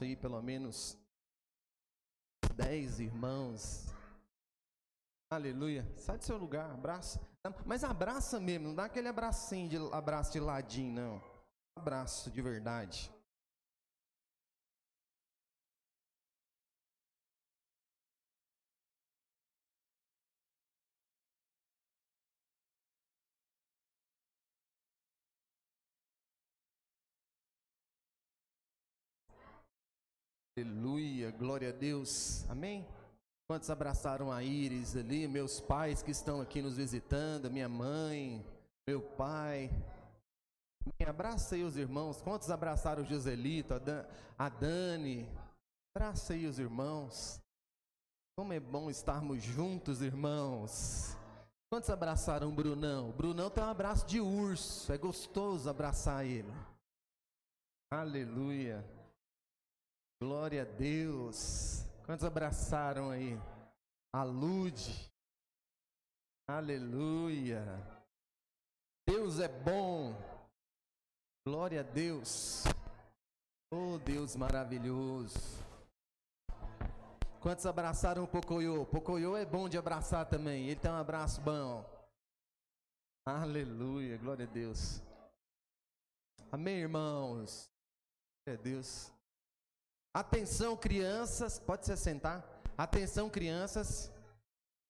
abraço aí, pelo menos 10 irmãos. Aleluia. Sai do seu lugar, abraça. Mas abraça mesmo, não dá aquele abracinho de abraço de ladinho, não. Abraço de verdade. Aleluia, glória a Deus. Amém? Quantos abraçaram a Iris ali, meus pais que estão aqui nos visitando, minha mãe, meu pai. Abraça aí os irmãos. Quantos abraçaram o Joselito, a Dani? Abraça aí os irmãos. Como é bom estarmos juntos, irmãos. Quantos abraçaram o Brunão? O Brunão tem um abraço de urso. É gostoso abraçar ele. Aleluia. Glória a Deus. Quantos abraçaram aí? A Lude. Aleluia. Deus é bom. Glória a Deus. Oh, Deus maravilhoso. Quantos abraçaram o Pocoyo? Pocoyo é bom de abraçar também. Ele tem um abraço bom. Aleluia. Glória a Deus. Amém, irmãos. Glória a Deus. Atenção, crianças. Pode se assentar. Atenção, crianças.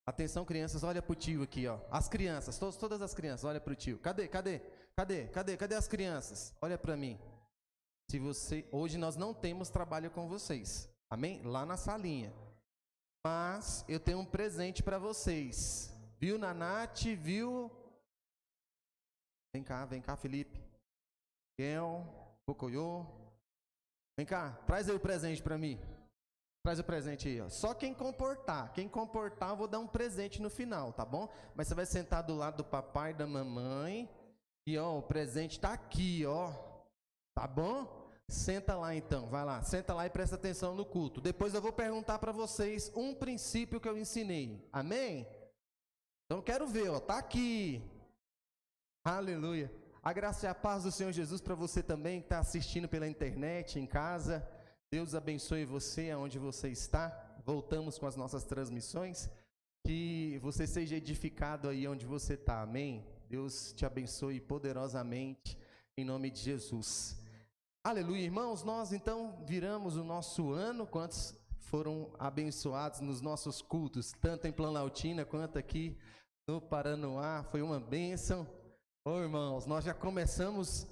Atenção, crianças. Olha pro tio aqui, ó. As crianças. Todas as crianças. Olha pro tio. Cadê as crianças? Olha para mim. Hoje nós não temos trabalho com vocês. Amém? Lá na salinha. Mas eu tenho um presente para vocês. Viu, Nanate? Viu? Vem cá, Felipe. Kel, Pocoyo. Vem cá, traz aí o presente para mim. Traz o presente aí, ó. Só quem comportar. Quem comportar, eu vou dar um presente no final, tá bom? Mas você vai sentar do lado do papai e da mamãe. E, ó, o presente tá aqui, ó. Tá bom? Senta lá então, vai lá. Senta lá e presta atenção no culto. Depois eu vou perguntar para vocês um princípio que eu ensinei. Amém? Então eu quero ver, ó. Tá aqui. Aleluia. A graça e a paz do Senhor Jesus para você também que está assistindo pela internet, em casa. Deus abençoe você aonde você está. Voltamos com as nossas transmissões. Que você seja edificado aí onde você está. Amém? Deus te abençoe poderosamente em nome de Jesus. Aleluia, irmãos. Nós então viramos o nosso ano. Quantos foram abençoados nos nossos cultos, tanto em Planaltina quanto aqui no Paranoá? Foi uma bênção. Ô, irmãos, nós já começamos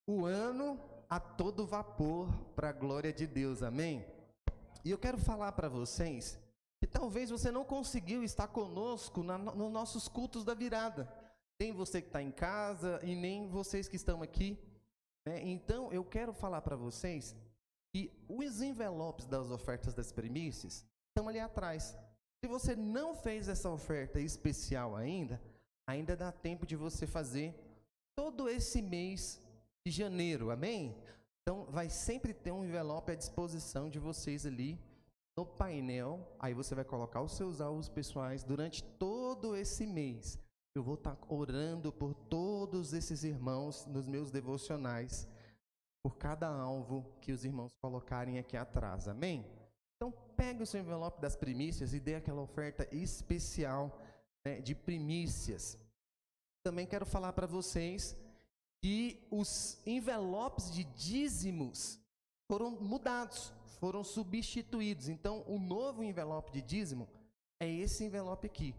o ano a todo vapor para a glória de Deus, amém? E eu quero falar para vocês que talvez você não conseguiu estar conosco nos nossos cultos da virada. Nem você que está em casa e nem vocês que estão aqui, né? Então, eu quero falar para vocês que os envelopes das ofertas das primícias estão ali atrás. Se você não fez essa oferta especial ainda dá tempo de você fazer todo esse mês de janeiro, amém? Então, vai sempre ter um envelope à disposição de vocês ali no painel. Aí você vai colocar os seus alvos pessoais durante todo esse mês. Eu vou estar orando por todos esses irmãos nos meus devocionais, por cada alvo que os irmãos colocarem aqui atrás, amém? Então, pegue o seu envelope das primícias e dê aquela oferta especial, né, de primícias. Também quero falar para vocês que os envelopes de dízimos foram mudados, foram substituídos. Então, o novo envelope de dízimo é esse envelope aqui.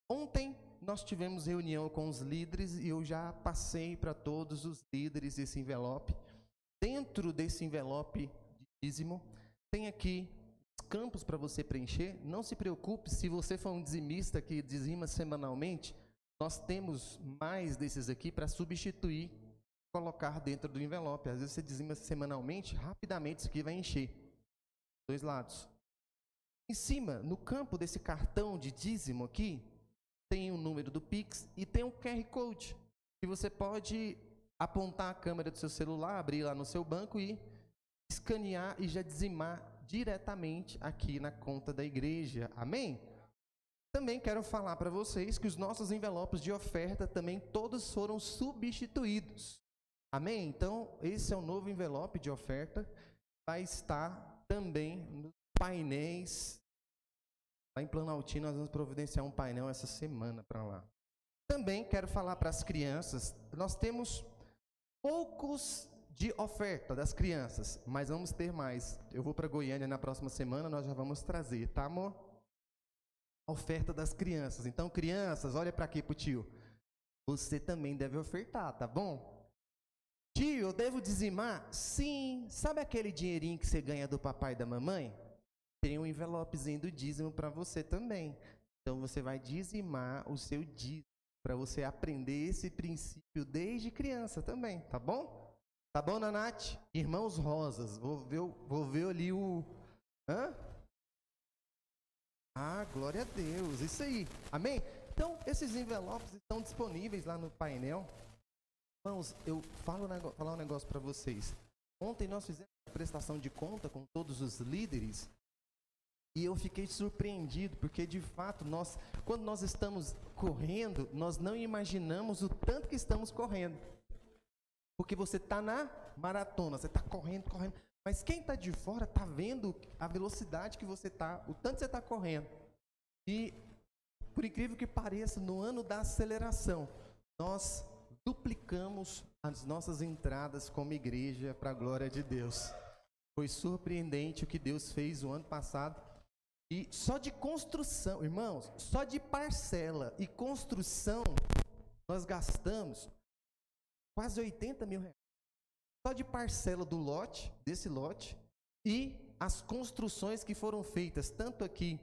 Ontem nós tivemos reunião com os líderes e eu já passei para todos os líderes esse envelope. Dentro desse envelope de dízimo tem aqui os campos para você preencher. Não se preocupe, se você for um dizimista que dizima semanalmente, nós temos mais desses aqui para substituir, colocar dentro do envelope. Às vezes você dizima semanalmente, rapidamente isso aqui vai encher. Dois lados. Em cima, no campo desse cartão de dízimo aqui, tem o número do Pix e tem um QR Code, que você pode apontar a câmera do seu celular, abrir lá no seu banco e escanear e já dizimar diretamente aqui na conta da igreja. Amém? Também quero falar para vocês que os nossos envelopes de oferta também todos foram substituídos. Amém? Então, esse é o novo envelope de oferta. vai estar também nos painéis. Lá em Planaltina nós vamos providenciar um painel essa semana para lá. Também quero falar para as crianças, nós temos poucos de oferta das crianças, mas vamos ter mais. Eu vou para Goiânia na próxima semana, nós já vamos trazer, tá, amor? A oferta das crianças. Então, crianças, olha para aqui pro tio. Você também deve ofertar, tá bom? Tio, eu devo dizimar? Sim. Sabe aquele dinheirinho que você ganha do papai e da mamãe? Tem um envelopezinho do dízimo para você também. Então, você vai dizimar o seu dízimo para você aprender esse princípio desde criança também, tá bom? Tá bom, Nanate? Irmãos Rosas, vou ver ali o... Hã? Ah, glória a Deus, isso aí, amém? Então, esses envelopes estão disponíveis lá no painel. Irmãos, eu falar um negócio para vocês. Ontem nós fizemos a prestação de conta com todos os líderes e eu fiquei surpreendido, porque de fato, quando nós estamos correndo, nós não imaginamos o tanto que estamos correndo. Porque você está na maratona, você está correndo, mas quem está de fora está vendo a velocidade que você está, o tanto que você está correndo. E, por incrível que pareça, no ano da aceleração, nós duplicamos as nossas entradas como igreja para a glória de Deus. Foi surpreendente o que Deus fez o ano passado. E só de construção, irmãos, só de parcela e construção, nós gastamos quase 80 mil reais. Só de parcela do lote, desse lote, e as construções que foram feitas, tanto aqui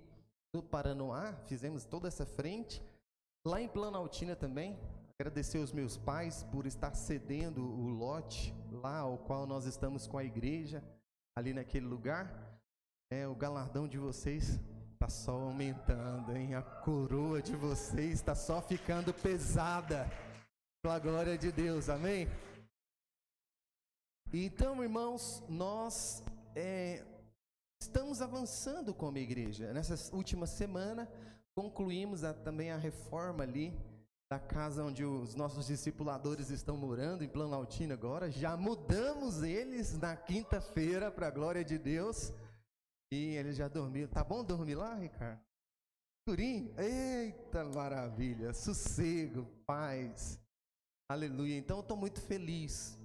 no Paranoá, fizemos toda essa frente, lá em Planaltina também. Agradecer aos meus pais por estar cedendo o lote lá ao qual nós estamos com a igreja, ali naquele lugar. O galardão de vocês está só aumentando, hein? A coroa de vocês está só ficando pesada. Pela glória de Deus, amém? Então, irmãos, nós estamos avançando como igreja. Nessa última semana, concluímos também a reforma ali da casa onde os nossos discipuladores estão morando, em Planaltina agora. Já mudamos eles na quinta-feira, para a glória de Deus. E eles já dormiram. Tá bom dormir lá, Ricardo? Turim? Eita maravilha! Sossego, paz. Aleluia. Então eu estou muito feliz.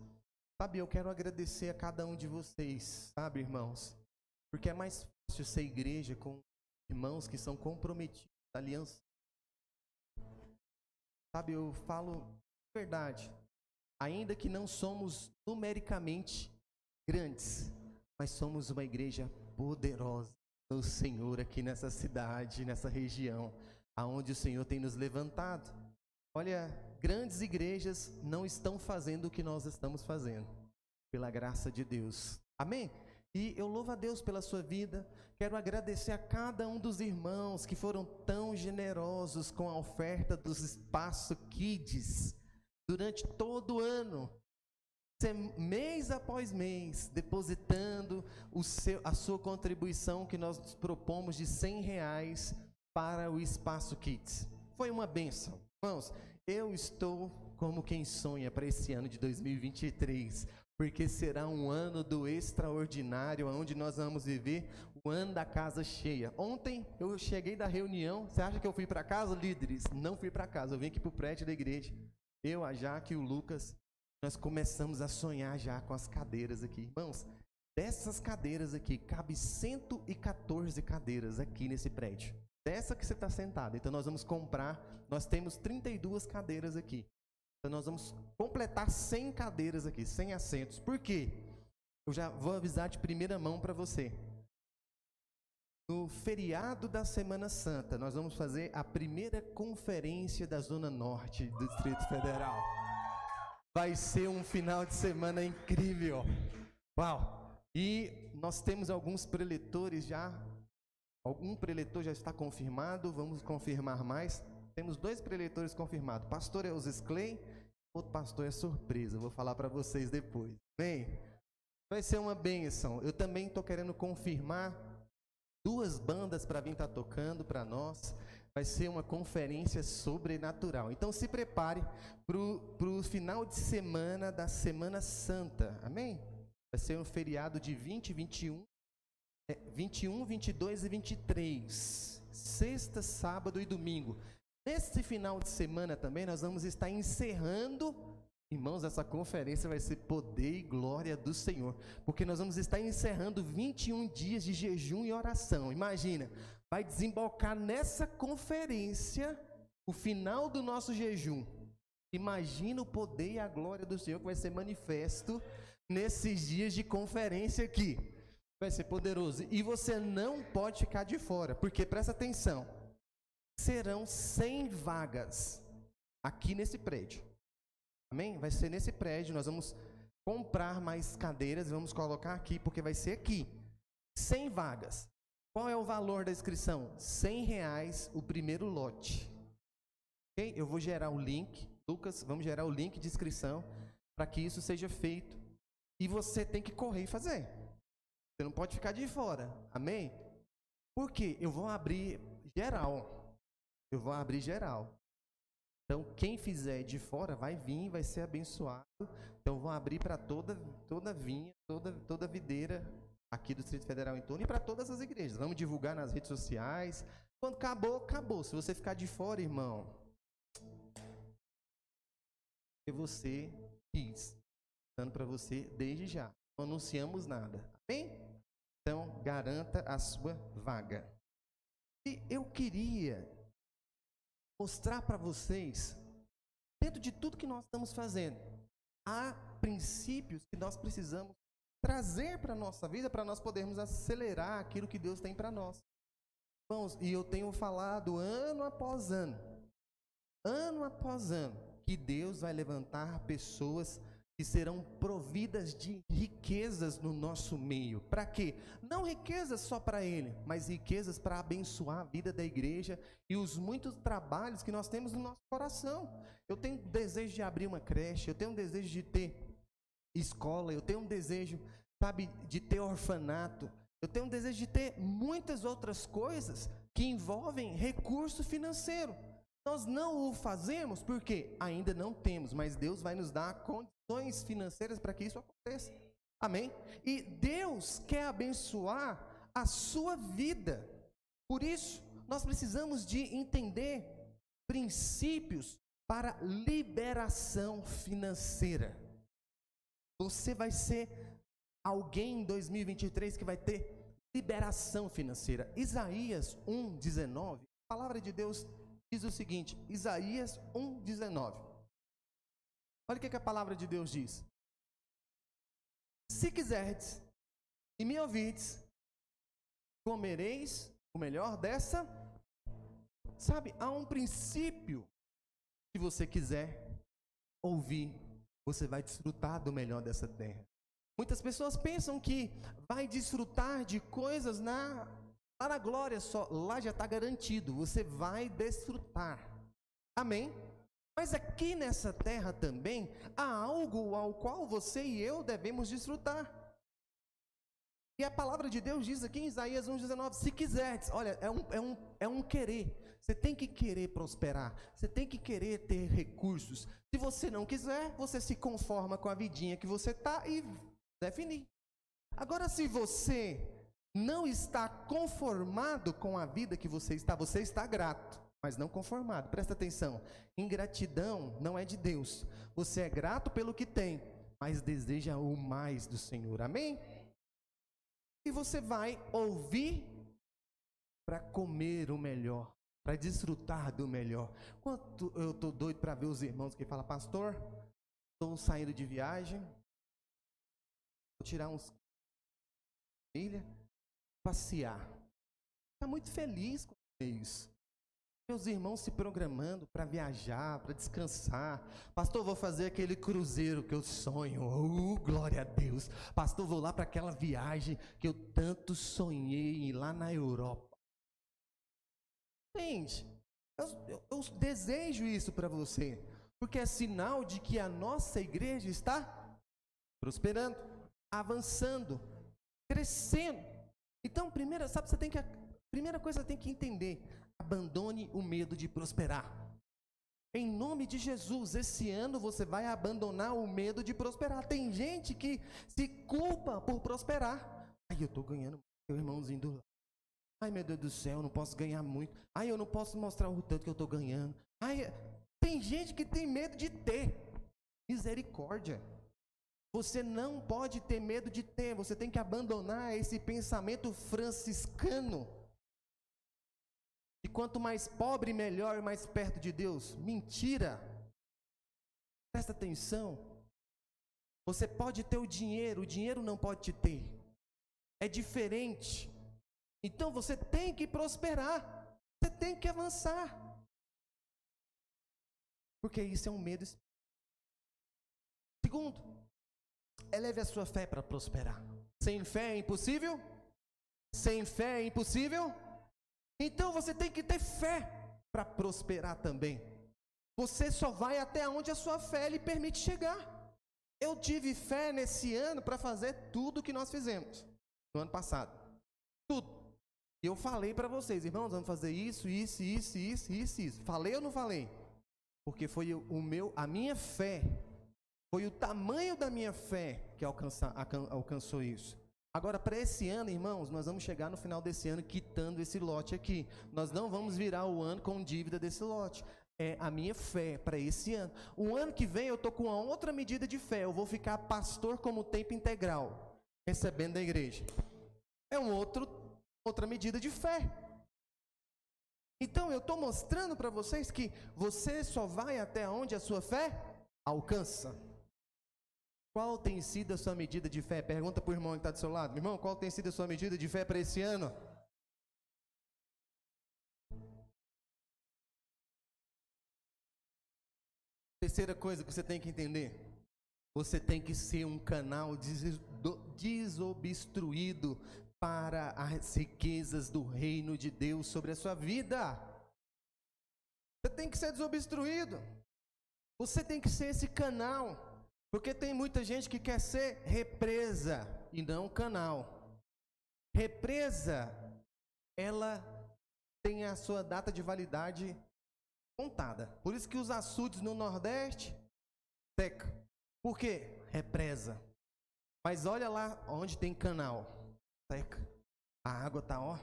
Sabe, eu quero agradecer a cada um de vocês, sabe, irmãos? Porque é mais fácil ser igreja com irmãos que são comprometidos na aliança. Sabe, eu falo a verdade. Ainda que não somos numericamente grandes, mas somos uma igreja poderosa do Senhor aqui nessa cidade, nessa região, aonde o Senhor tem nos levantado. Olha, grandes igrejas não estão fazendo o que nós estamos fazendo, pela graça de Deus. Amém? E eu louvo a Deus pela sua vida. Quero agradecer a cada um dos irmãos que foram tão generosos com a oferta dos Espaço Kids durante todo o ano, mês após mês, depositando a sua contribuição que nós nos propomos de R$100 para o Espaço Kids. Foi uma bênção. Irmãos, eu estou como quem sonha para esse ano de 2023, porque será um ano do extraordinário, onde nós vamos viver o ano da casa cheia. Ontem eu cheguei da reunião, você acha que eu fui para casa, líderes? Não fui para casa, eu vim aqui para o prédio da igreja. Eu, a Jaque e o Lucas, nós começamos a sonhar já com as cadeiras aqui. Irmãos, dessas cadeiras aqui, cabe 114 cadeiras aqui nesse prédio. Dessa que você está sentado. Então nós vamos comprar, nós temos 32 cadeiras aqui. Então nós vamos completar 100 cadeiras aqui, 100 assentos. Por quê? Eu já vou avisar de primeira mão para você. No feriado da Semana Santa, nós vamos fazer a primeira conferência da Zona Norte do Distrito Federal. Vai ser um final de semana incrível. Uau! E nós temos alguns preletores já. Algum preletor já está confirmado, vamos confirmar mais. Temos 2 preletores confirmados. Pastor é os Clay, outro pastor é surpresa. Vou falar para vocês depois. Bem, vai ser uma bênção. Eu também estou querendo confirmar 2 bandas para vir estar tocando para nós. Vai ser uma conferência sobrenatural. Então se prepare para o final de semana da Semana Santa. Amém? Vai ser um feriado de 20, 21, 21, 22 e 23. Sexta, sábado e domingo. Nesse final de semana também nós vamos estar encerrando, irmãos, essa conferência vai ser Poder e Glória do Senhor, porque nós vamos estar encerrando 21 dias de jejum e oração. Imagina, vai desembocar nessa conferência o final do nosso jejum. Imagina o poder e a glória do Senhor que vai ser manifesto nesses dias de conferência aqui. Vai ser poderoso. E você não pode ficar de fora, porque presta atenção, serão 100 vagas aqui nesse prédio. Amém? Vai ser nesse prédio, nós vamos comprar mais cadeiras e vamos colocar aqui, porque vai ser aqui. 100 vagas. Qual é o valor da inscrição? R$100 o primeiro lote. Ok? Eu vou gerar o link. Lucas, vamos gerar o link de inscrição para que isso seja feito. E você tem que correr e fazer. Você não pode ficar de fora. Amém? Por quê? Eu vou abrir geral. Então, quem fizer de fora vai vir, vai ser abençoado. Então, vou abrir para toda vinha, toda videira aqui do Distrito Federal em torno e para todas as igrejas. Vamos divulgar nas redes sociais. Quando acabou, acabou. Se você ficar de fora, irmão, que você quis, dando para você desde já. Não anunciamos nada. Amém? Então, garanta a sua vaga. E eu queria mostrar para vocês, dentro de tudo que nós estamos fazendo, há princípios que nós precisamos trazer para a nossa vida, para nós podermos acelerar aquilo que Deus tem para nós. Irmãos, e eu tenho falado ano após ano, que Deus vai levantar pessoas que serão providas de riquezas no nosso meio. Para quê? Não riquezas só para Ele, mas riquezas para abençoar a vida da igreja e os muitos trabalhos que nós temos no nosso coração. Eu tenho desejo de abrir uma creche, eu tenho um desejo de ter escola, eu tenho um desejo, sabe, de ter orfanato, eu tenho um desejo de ter muitas outras coisas que envolvem recurso financeiro. Nós não o fazemos porque ainda não temos, mas Deus vai nos dar condições financeiras para que isso aconteça. Amém? E Deus quer abençoar a sua vida. Por isso, nós precisamos de entender princípios para liberação financeira. Você vai ser alguém em 2023 que vai ter liberação financeira. Isaías 1:19, a palavra de Deus diz o seguinte, Isaías 1:19. Olha o que a palavra de Deus diz. Se quiserdes e me ouvides, comereis o melhor dessa. Sabe, há um princípio. Se você quiser ouvir, você vai desfrutar do melhor dessa terra. Muitas pessoas pensam que vai desfrutar de coisas lá na glória só, lá já está garantido, você vai desfrutar. Amém? Mas aqui nessa terra também há algo ao qual você e eu devemos desfrutar. E a palavra de Deus diz aqui em Isaías 1:19, se quiseres, olha, é um querer. Você tem que querer prosperar, você tem que querer ter recursos. Se você não quiser, você se conforma com a vidinha que você está e definir. Agora, se você não está conformado com a vida que você está grato, mas não conformado. Presta atenção, ingratidão não é de Deus. Você é grato pelo que tem, mas deseja o mais do Senhor. Amém? E você vai ouvir para comer o melhor, para desfrutar do melhor. Quanto eu estou doido para ver os irmãos que falam, pastor, estou saindo de viagem, vou tirar uns família, passear. Está muito feliz com isso. Meus irmãos se programando para viajar, para descansar. Pastor, vou fazer aquele cruzeiro que eu sonho. Glória a Deus. Pastor, vou lá para aquela viagem que eu tanto sonhei lá na Europa. Gente, eu desejo isso para você, porque é sinal de que a nossa igreja está prosperando, avançando, crescendo. Então, primeira coisa que você tem que entender, abandone o medo de prosperar. Em nome de Jesus, esse ano você vai abandonar o medo de prosperar. Tem gente que se culpa por prosperar. Ai, eu estou ganhando, meu irmãozinho do lado. Ai, meu Deus do céu, eu não posso ganhar muito. Ai, eu não posso mostrar o tanto que eu estou ganhando. Ai, tem gente que tem medo de ter. Misericórdia. Você não pode ter medo de ter. Você tem que abandonar esse pensamento franciscano. E quanto mais pobre, melhor e mais perto de Deus. Mentira. Presta atenção. Você pode ter o dinheiro não pode te ter. É diferente. Então você tem que prosperar. Você tem que avançar. Porque isso é um medo. Segundo, eleve a sua fé para prosperar. Sem fé é impossível? Sem fé é impossível? Então você tem que ter fé para prosperar também. Você só vai até onde a sua fé lhe permite chegar. Eu tive fé nesse ano para fazer tudo o que nós fizemos no ano passado. Tudo. E eu falei para vocês, irmãos, vamos fazer isso. Falei ou não falei? Porque foi a minha fé, foi o tamanho da minha fé que alcançou isso. Agora, para esse ano, irmãos, nós vamos chegar no final desse ano quitando esse lote aqui. Nós não vamos virar o ano com dívida desse lote. É a minha fé para esse ano. O ano que vem eu estou com uma outra medida de fé. Eu vou ficar pastor como tempo integral, recebendo da igreja. É outra medida de fé. Então, eu estou mostrando para vocês que você só vai até onde a sua fé alcança. Qual tem sido a sua medida de fé? Pergunta para o irmão que está do seu lado. Irmão, qual tem sido a sua medida de fé para esse ano? Terceira coisa que você tem que entender. Você tem que ser um canal desobstruído para as riquezas do reino de Deus sobre a sua vida. Você tem que ser desobstruído. Você tem que ser esse canal. Porque tem muita gente que quer ser represa e não canal. Represa, ela tem a sua data de validade contada. Por isso que os açudes no Nordeste seca. Por quê? Represa. Mas olha lá onde tem canal. Seca. A água tá, ó.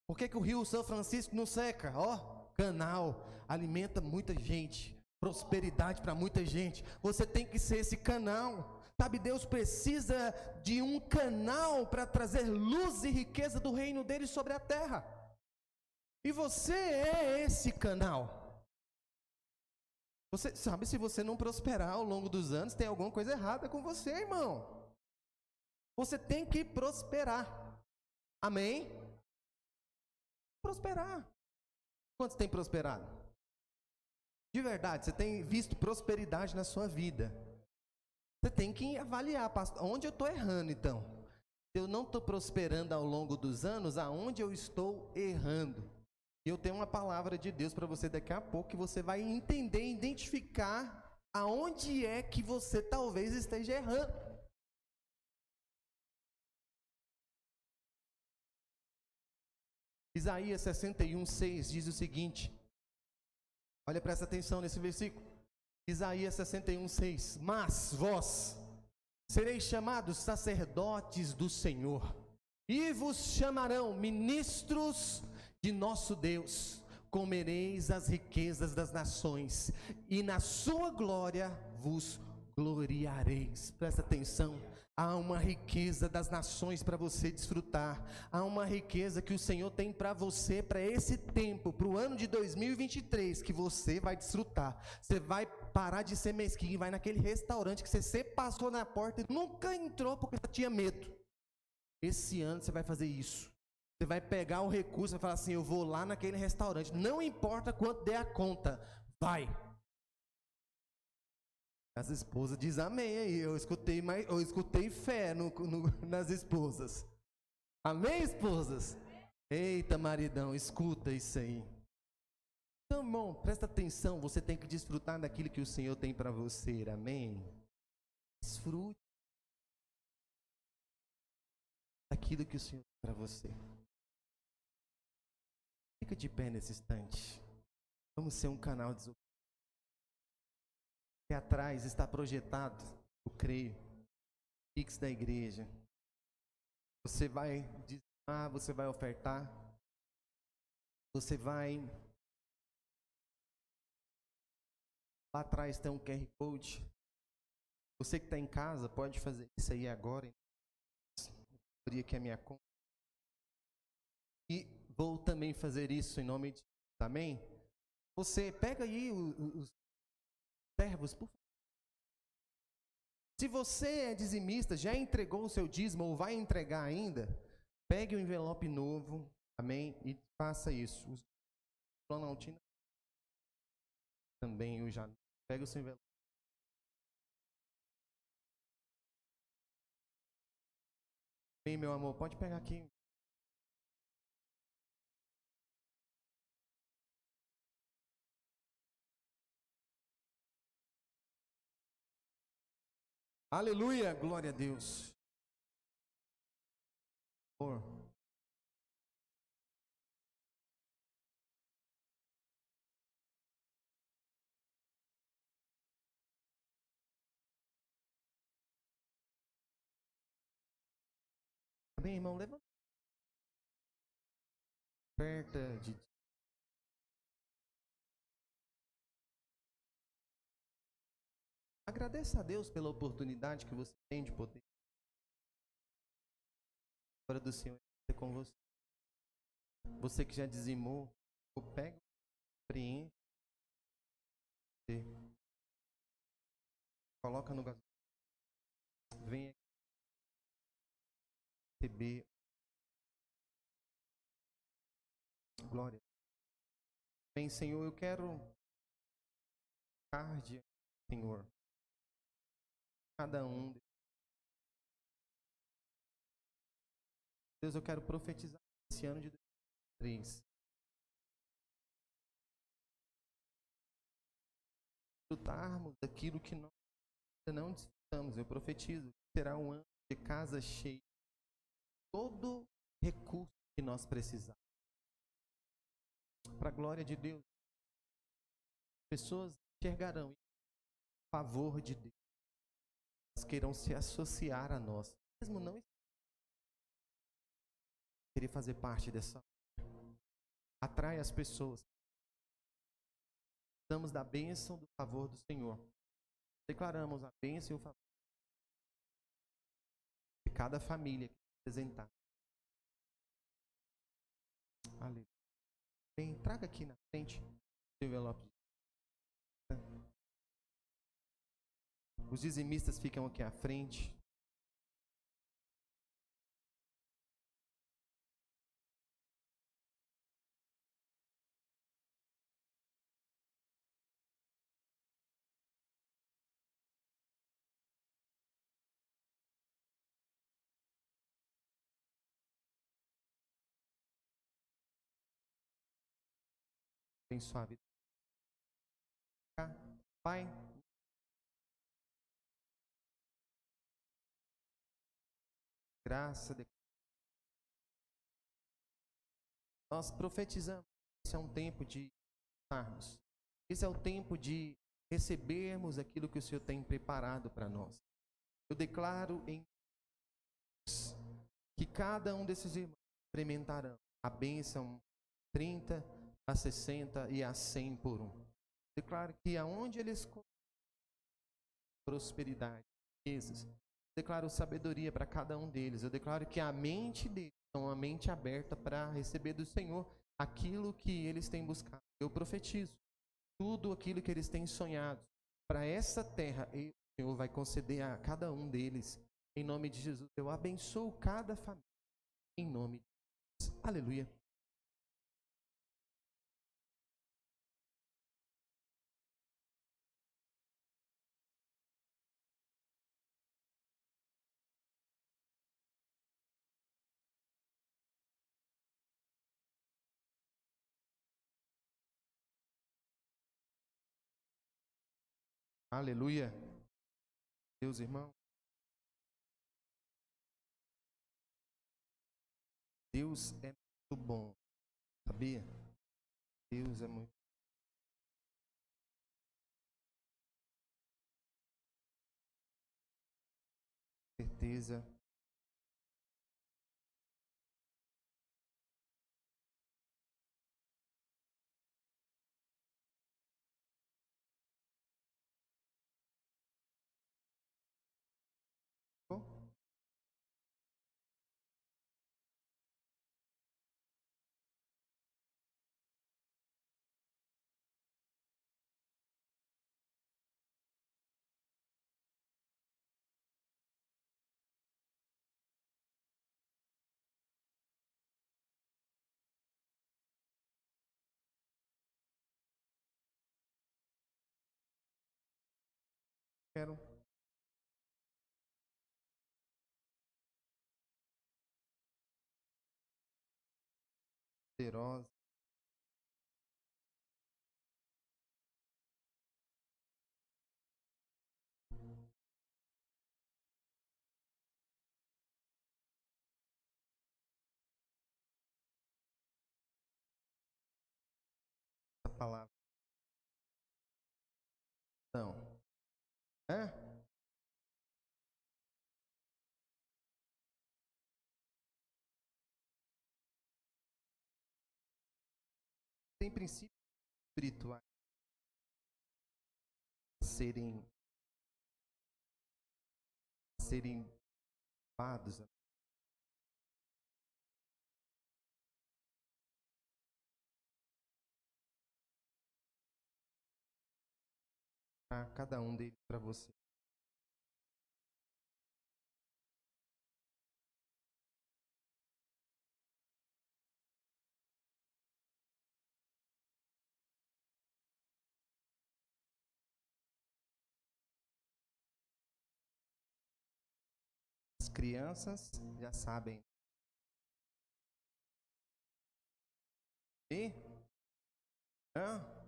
Por que o Rio São Francisco não seca? Ó, canal. Alimenta muita gente. Prosperidade para muita gente. Você tem que ser esse canal. Sabe, Deus precisa de um canal para trazer luz e riqueza do reino dele sobre a terra. E você é esse canal. Você sabe, se você não prosperar ao longo dos anos, tem alguma coisa errada com você, irmão. Você tem que prosperar. Amém? Prosperar. Quantos têm prosperado? De verdade, você tem visto prosperidade na sua vida. Você tem que avaliar, pastor, onde eu estou errando então? Eu não estou prosperando ao longo dos anos, aonde eu estou errando? E eu tenho uma palavra de Deus para você daqui a pouco, que você vai entender, identificar aonde é que você talvez esteja errando. Isaías 61:6 diz o seguinte. Olha, presta atenção nesse versículo. Isaías 61:6. Mas vós sereis chamados sacerdotes do Senhor, e vos chamarão ministros de nosso Deus. Comereis as riquezas das nações, e na sua glória vos gloriareis. Presta atenção. Há uma riqueza das nações para você desfrutar. Há uma riqueza que o Senhor tem para você, para esse tempo, para o ano de 2023, que você vai desfrutar. Você vai parar de ser mesquinho, vai naquele restaurante que você sempre passou na porta e nunca entrou porque você tinha medo. Esse ano você vai fazer isso. Você vai pegar o recurso e vai falar assim, eu vou lá naquele restaurante, não importa quanto der a conta, vai. As esposas dizem amém aí, eu escutei fé nas esposas. Amém, esposas? Eita, maridão, escuta isso aí. Então, irmão, presta atenção, você tem que desfrutar daquilo que o Senhor tem para você, amém? Desfrute daquilo que o Senhor tem para você. Fica de pé nesse instante. Vamos ser um canal de que atrás está projetado, eu creio, Pix da igreja. Você vai dizimar, você vai ofertar, você vai... Lá atrás tem um QR Code. Você que está em casa pode fazer isso aí agora. Vou abrir aqui a minha conta. E vou também fazer isso em nome de Jesus. Amém? Você pega aí os servos, por favor. Se você é dizimista, já entregou o seu dízimo ou vai entregar ainda, pegue um envelope novo, amém? E faça isso. O Planaltina também, eu já pega o seu envelope. Bem, meu amor, pode pegar aqui. Aleluia, glória a Deus. Bem, irmão, levanta. Perto de... Agradeça a Deus pela oportunidade que você tem de poder. A glória do Senhor é com você. Você que já dizimou, pega, preenche, coloca no gasolina, vem aqui receber. Glória. Bem, Senhor, eu quero tarde, Senhor, cada um. Deus, eu quero profetizar esse ano de 2023. Desfrutarmos daquilo que nós não desfrutamos. Eu profetizo que será um ano de casa cheia. Todo recurso que nós precisarmos. Para a glória de Deus. Pessoas enxergarão o favor de Deus. Elas queiram se associar a nós. Mesmo não querer fazer parte dessa. Atrai as pessoas. Damos da bênção do favor do Senhor. Declaramos a bênção e o favor de cada família que apresentar. Aleluia. Bem, traga aqui na frente o envelope. Os dizimistas ficam aqui à frente. Abençoar a vida. Pai, graça. Nós profetizamos. Esse é um tempo de estarmos. Esse é o tempo de recebermos aquilo que o Senhor tem preparado para nós. Eu declaro em que cada um desses irmãos experimentarão a bênção 30, a 60 e a 100 por um. Declaro que aonde eles prosperidade, riquezas, declaro sabedoria para cada um deles. Eu declaro que a mente deles é uma mente aberta para receber do Senhor aquilo que eles têm buscado. Eu profetizo tudo aquilo que eles têm sonhado para essa terra, e o Senhor vai conceder a cada um deles. Em nome de Jesus, eu abençoo cada família. Em nome de Jesus. Aleluia. Aleluia. Deus, irmão. Deus é muito bom. Sabia? Deus é muito certeza. Quero. Poderosa. A palavra. Não. É? Tem princípios espirituais a serem levados a cada um deles para você. As crianças já sabem. E? Hã?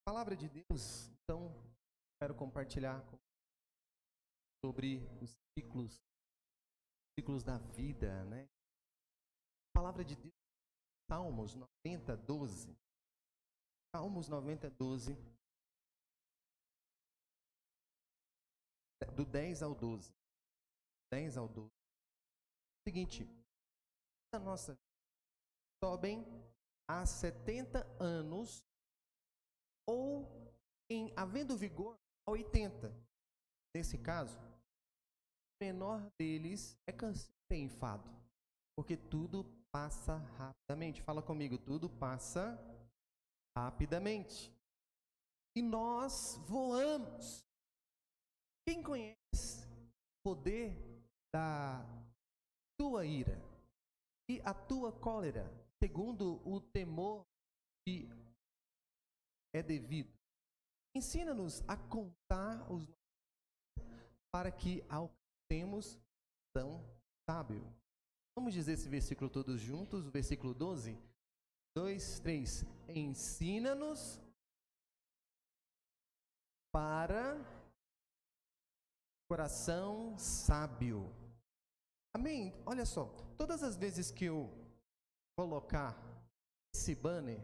A palavra de Deus, então, quero compartilhar sobre os ciclos da vida, né? A palavra de Deus, Salmos 90, 12. Salmos 90, 12. Do 10 ao 12. 10 ao 12. Seguinte, a nossa sobem a 70 anos ou, em havendo vigor, a 80. Nesse caso, o menor deles é cansado e enfado, porque tudo passa rapidamente. Fala comigo, tudo passa rapidamente. E nós voamos. Quem conhece o poder da tua ira e a tua cólera, segundo o temor que é devido? Ensina-nos a contar os para que alcancemos tão sábio. Vamos dizer esse versículo todos juntos, o versículo 12? 2, 3. Ensina-nos para coração sábio. Amém? Olha só, todas as vezes que eu colocar esse banner,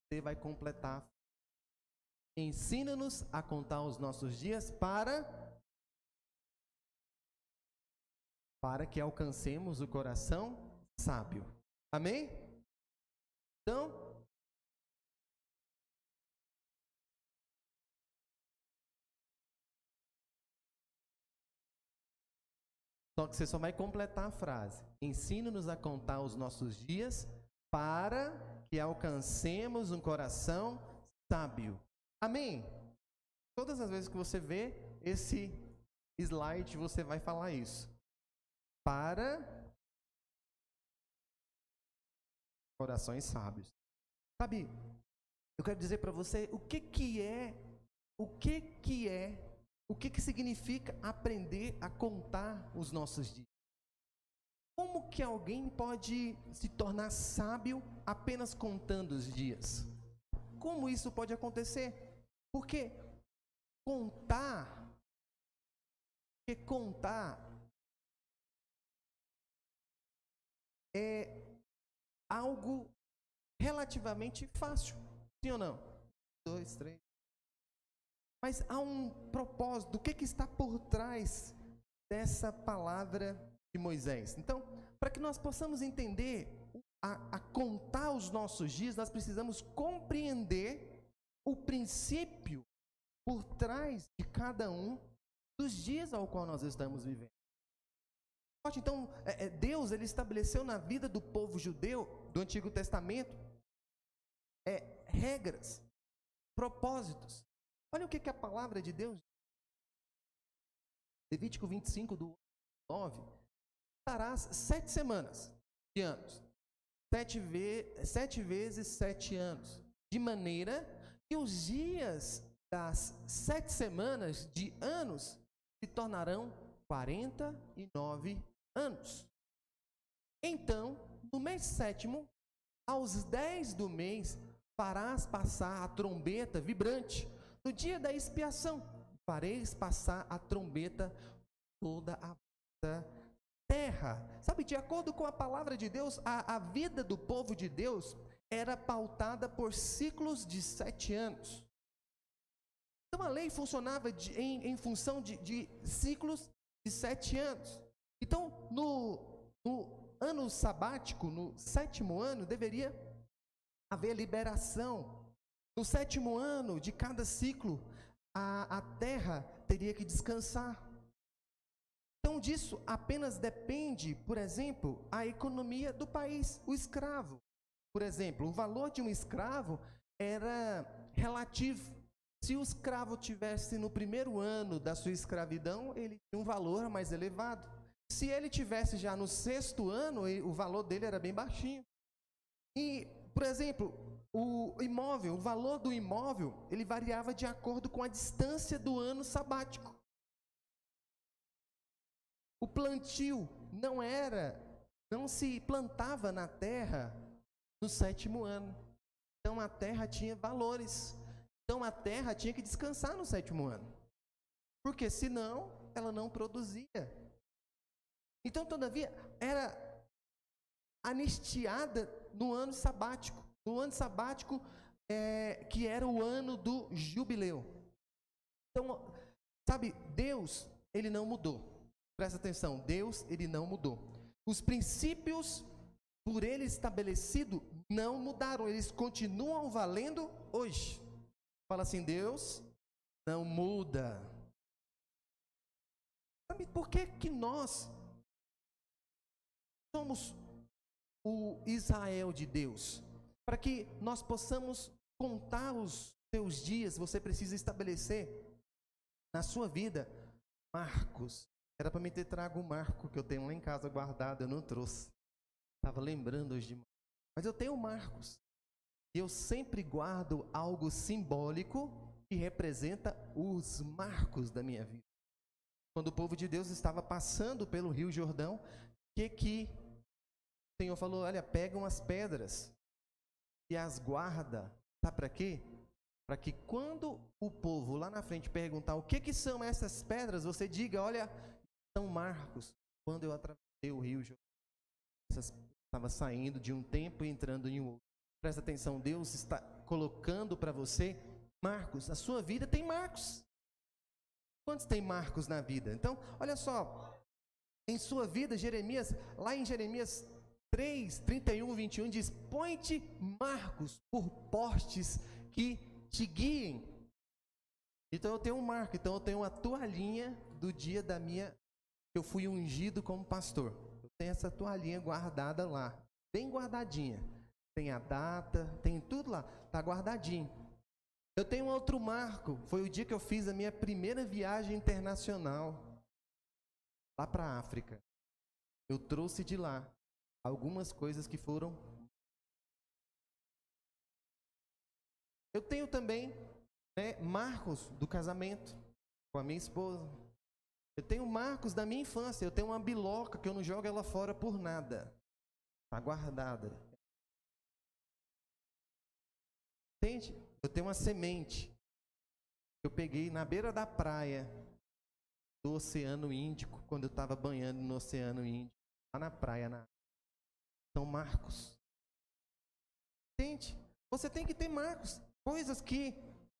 você vai completar. Ensina-nos a contar os nossos dias para que alcancemos o coração sábio. Amém? Então, só que você só vai completar a frase. Ensina-nos a contar os nossos dias para que alcancemos um coração sábio. Amém? Todas as vezes que você vê esse slide, você vai falar isso. Para corações sábios. Sabe, eu quero dizer para você o que significa aprender a contar os nossos dias. Como que alguém pode se tornar sábio apenas contando os dias? Como isso pode acontecer? Porque contar Porque contar é algo relativamente fácil. Sim ou não? 2, 3. Mas há um propósito. O que está por trás dessa palavra de Moisés? Então, para que nós possamos entender a contar os nossos dias, nós precisamos compreender o princípio por trás de cada um dos dias ao qual nós estamos vivendo. Então, Deus ele estabeleceu na vida do povo judeu do Antigo Testamento regras, propósitos. Olha o que a palavra de Deus diz. Levítico 25, do 9. Estarás 7 semanas de anos. 7 vezes 7 anos. De maneira que os dias das 7 semanas de anos se tornarão 49 anos. Então, no mês 7º, aos 10 do mês, farás passar a trombeta vibrante. No dia da expiação, fareis passar a trombeta toda a terra. Sabe, de acordo com a palavra de Deus, a vida do povo de Deus era pautada por ciclos de 7 anos. Então a lei funcionava em função de ciclos de 7 anos. Então, no ano sabático, no 7º ano, deveria haver liberação. No 7º ano de cada ciclo, a terra teria que descansar. Então, disso apenas depende, por exemplo, a economia do país, o escravo. Por exemplo, o valor de um escravo era relativo. Se o escravo tivesse no primeiro ano da sua escravidão, ele tinha um valor mais elevado. Se ele tivesse já no 6º ano, o valor dele era bem baixinho. E, por exemplo, o valor do imóvel, ele variava de acordo com a distância do ano sabático. O plantio não se plantava na terra no 7º ano. Então a terra tinha valores. Então a terra tinha que descansar no 7º ano. Porque senão ela não produzia. Então, todavia, era anistiada no ano sabático. No ano sabático, que era o ano do jubileu. Então, sabe, Deus, ele não mudou. Presta atenção, Deus, ele não mudou. Os princípios por ele estabelecido não mudaram, eles continuam valendo hoje. Fala assim, Deus não muda. Sabe por que nós somos o Israel de Deus? Para que nós possamos contar os seus dias, você precisa estabelecer na sua vida marcos. Era para me ter trago um marco que eu tenho lá em casa guardado, eu não trouxe. Estava lembrando hoje de manhã. Mas eu tenho marcos. E eu sempre guardo algo simbólico que representa os marcos da minha vida. Quando o povo de Deus estava passando pelo Rio Jordão, que o Senhor falou, olha, pega umas pedras e as guarda. Sabe para quê? Para que quando o povo lá na frente perguntar o que são essas pedras, você diga, olha, são marcos. Quando eu atravessei o Rio Jordão, estava saindo de um tempo e entrando em um outro. Presta atenção, Deus está colocando para você marcos. A sua vida tem marcos. Quantos tem marcos na vida? Então, olha só, em sua vida, lá em Jeremias 3, 31, 21, diz, põe-te marcos por postes que te guiem. Então eu tenho um marco, então eu tenho uma toalhinha do dia que eu fui ungido como pastor. Eu tenho essa toalhinha guardada lá, bem guardadinha. Tem a data, tem tudo lá, tá guardadinho. Eu tenho outro marco, foi o dia que eu fiz a minha primeira viagem internacional, lá para a África. Eu trouxe de lá algumas coisas que foram... Eu tenho também marcos do casamento com a minha esposa. Eu tenho marcos da minha infância. Eu tenho uma biloca que eu não jogo ela fora por nada. Está guardada. Entende? Eu tenho uma semente que eu peguei na beira da praia. do Oceano Índico, quando eu estava banhando no Oceano Índico, lá na praia, na São Marcos. Gente, você tem que ter marcos, coisas que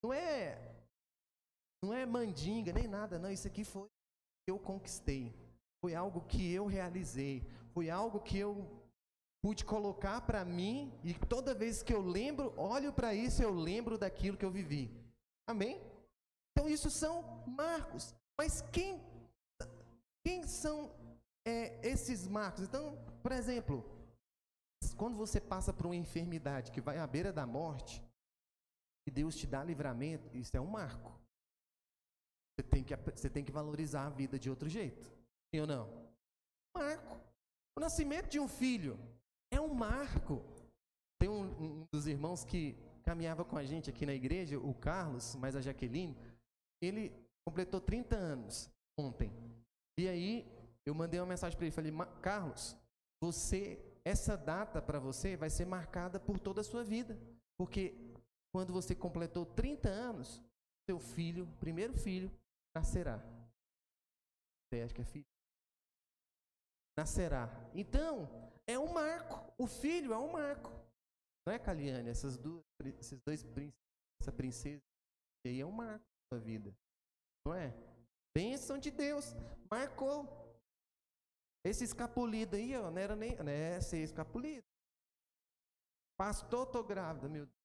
não é mandinga, nem nada, não. Isso aqui foi o que eu conquistei, foi algo que eu realizei, foi algo que eu pude colocar para mim, e toda vez que eu lembro, olho para isso, eu lembro daquilo que eu vivi. Amém? Então isso são marcos. Mas quem são esses marcos? Então, por exemplo, quando você passa por uma enfermidade que vai à beira da morte, e Deus te dá livramento, isso é um marco. Você tem que valorizar a vida de outro jeito. Sim ou não? Marco. O nascimento de um filho é um marco. Tem um dos irmãos que caminhava com a gente aqui na igreja, o Carlos, mas a Jaqueline, ele completou 30 anos ontem. E aí eu mandei uma mensagem para ele, falei: Carlos, essa data para você vai ser marcada por toda a sua vida, porque quando você completou 30 anos, seu filho, primeiro filho, nascerá. Você acha que é filho? Nascerá. Então, é um marco. O filho é um marco. Não é, Caliane? Esses dois príncipes, essa princesa, aí é um marco da sua vida. Não é? Bênção de Deus. Marcou. Esse escapulido aí, ó, não era nem... Não é ser escapulido. Pastor, tô grávida, meu Deus.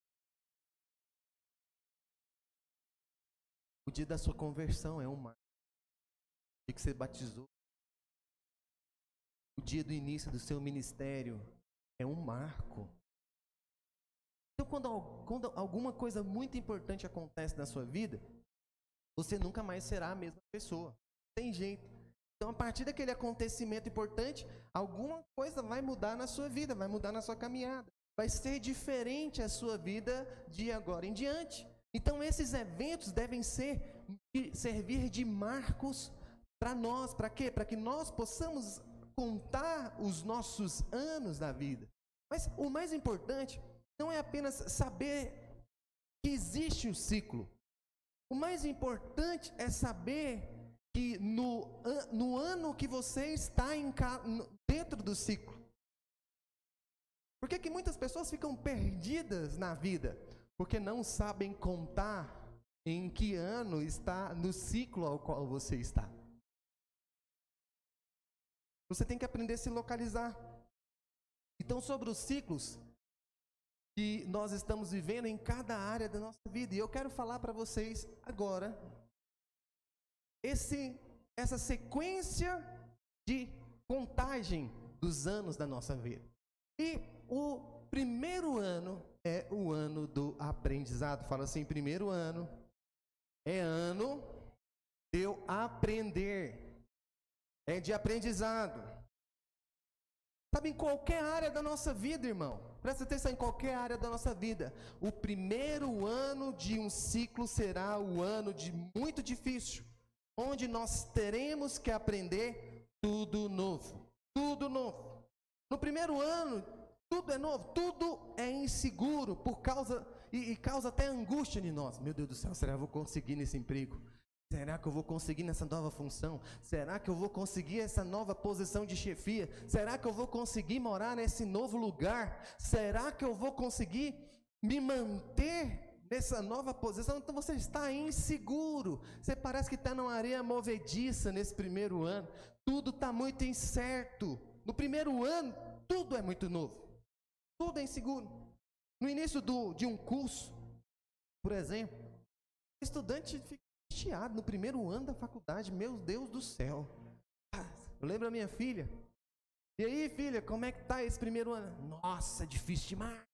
O dia da sua conversão é um marco. O dia que você batizou. O dia do início do seu ministério é um marco. Então, quando alguma coisa muito importante acontece na sua vida, você nunca mais será a mesma pessoa. Tem jeito. Então, a partir daquele acontecimento importante, alguma coisa vai mudar na sua vida, vai mudar na sua caminhada. Vai ser diferente a sua vida de agora em diante. Então, esses eventos devem servir de marcos para nós. Para quê? Para que nós possamos contar os nossos anos da vida. Mas o mais importante não é apenas saber que existe um ciclo. O mais importante é saber que no ano que você está dentro do ciclo. Por que muitas pessoas ficam perdidas na vida? Porque não sabem contar em que ano está no ciclo ao qual você está. Você tem que aprender a se localizar. Então, sobre os ciclos que nós estamos vivendo em cada área da nossa vida, e eu quero falar para vocês agora essa sequência de contagem dos anos da nossa vida. E o primeiro ano é o ano do aprendizado. Fala assim: primeiro ano é ano de eu aprender. É de aprendizado. Sabe, em qualquer área da nossa vida, irmão. Presta atenção, em qualquer área da nossa vida. O primeiro ano de um ciclo será o ano muito difícil, onde nós teremos que aprender tudo novo. Tudo novo. No primeiro ano, tudo é novo, tudo é inseguro por causa e causa até angústia em nós. Meu Deus do céu, será que eu vou conseguir nesse emprego? Será que eu vou conseguir nessa nova função? Será que eu vou conseguir essa nova posição de chefia? Será que eu vou conseguir morar nesse novo lugar? Será que eu vou conseguir me manter nessa nova posição? Então você está inseguro. Você parece que está numa areia movediça nesse primeiro ano. Tudo está muito incerto. No primeiro ano, tudo é muito novo. Tudo é inseguro. No início de um curso, por exemplo, o estudante fica angustiado no primeiro ano da faculdade. Meu Deus do céu. Eu lembro da minha filha. E aí, filha, como é que tá esse primeiro ano? Nossa, difícil demais.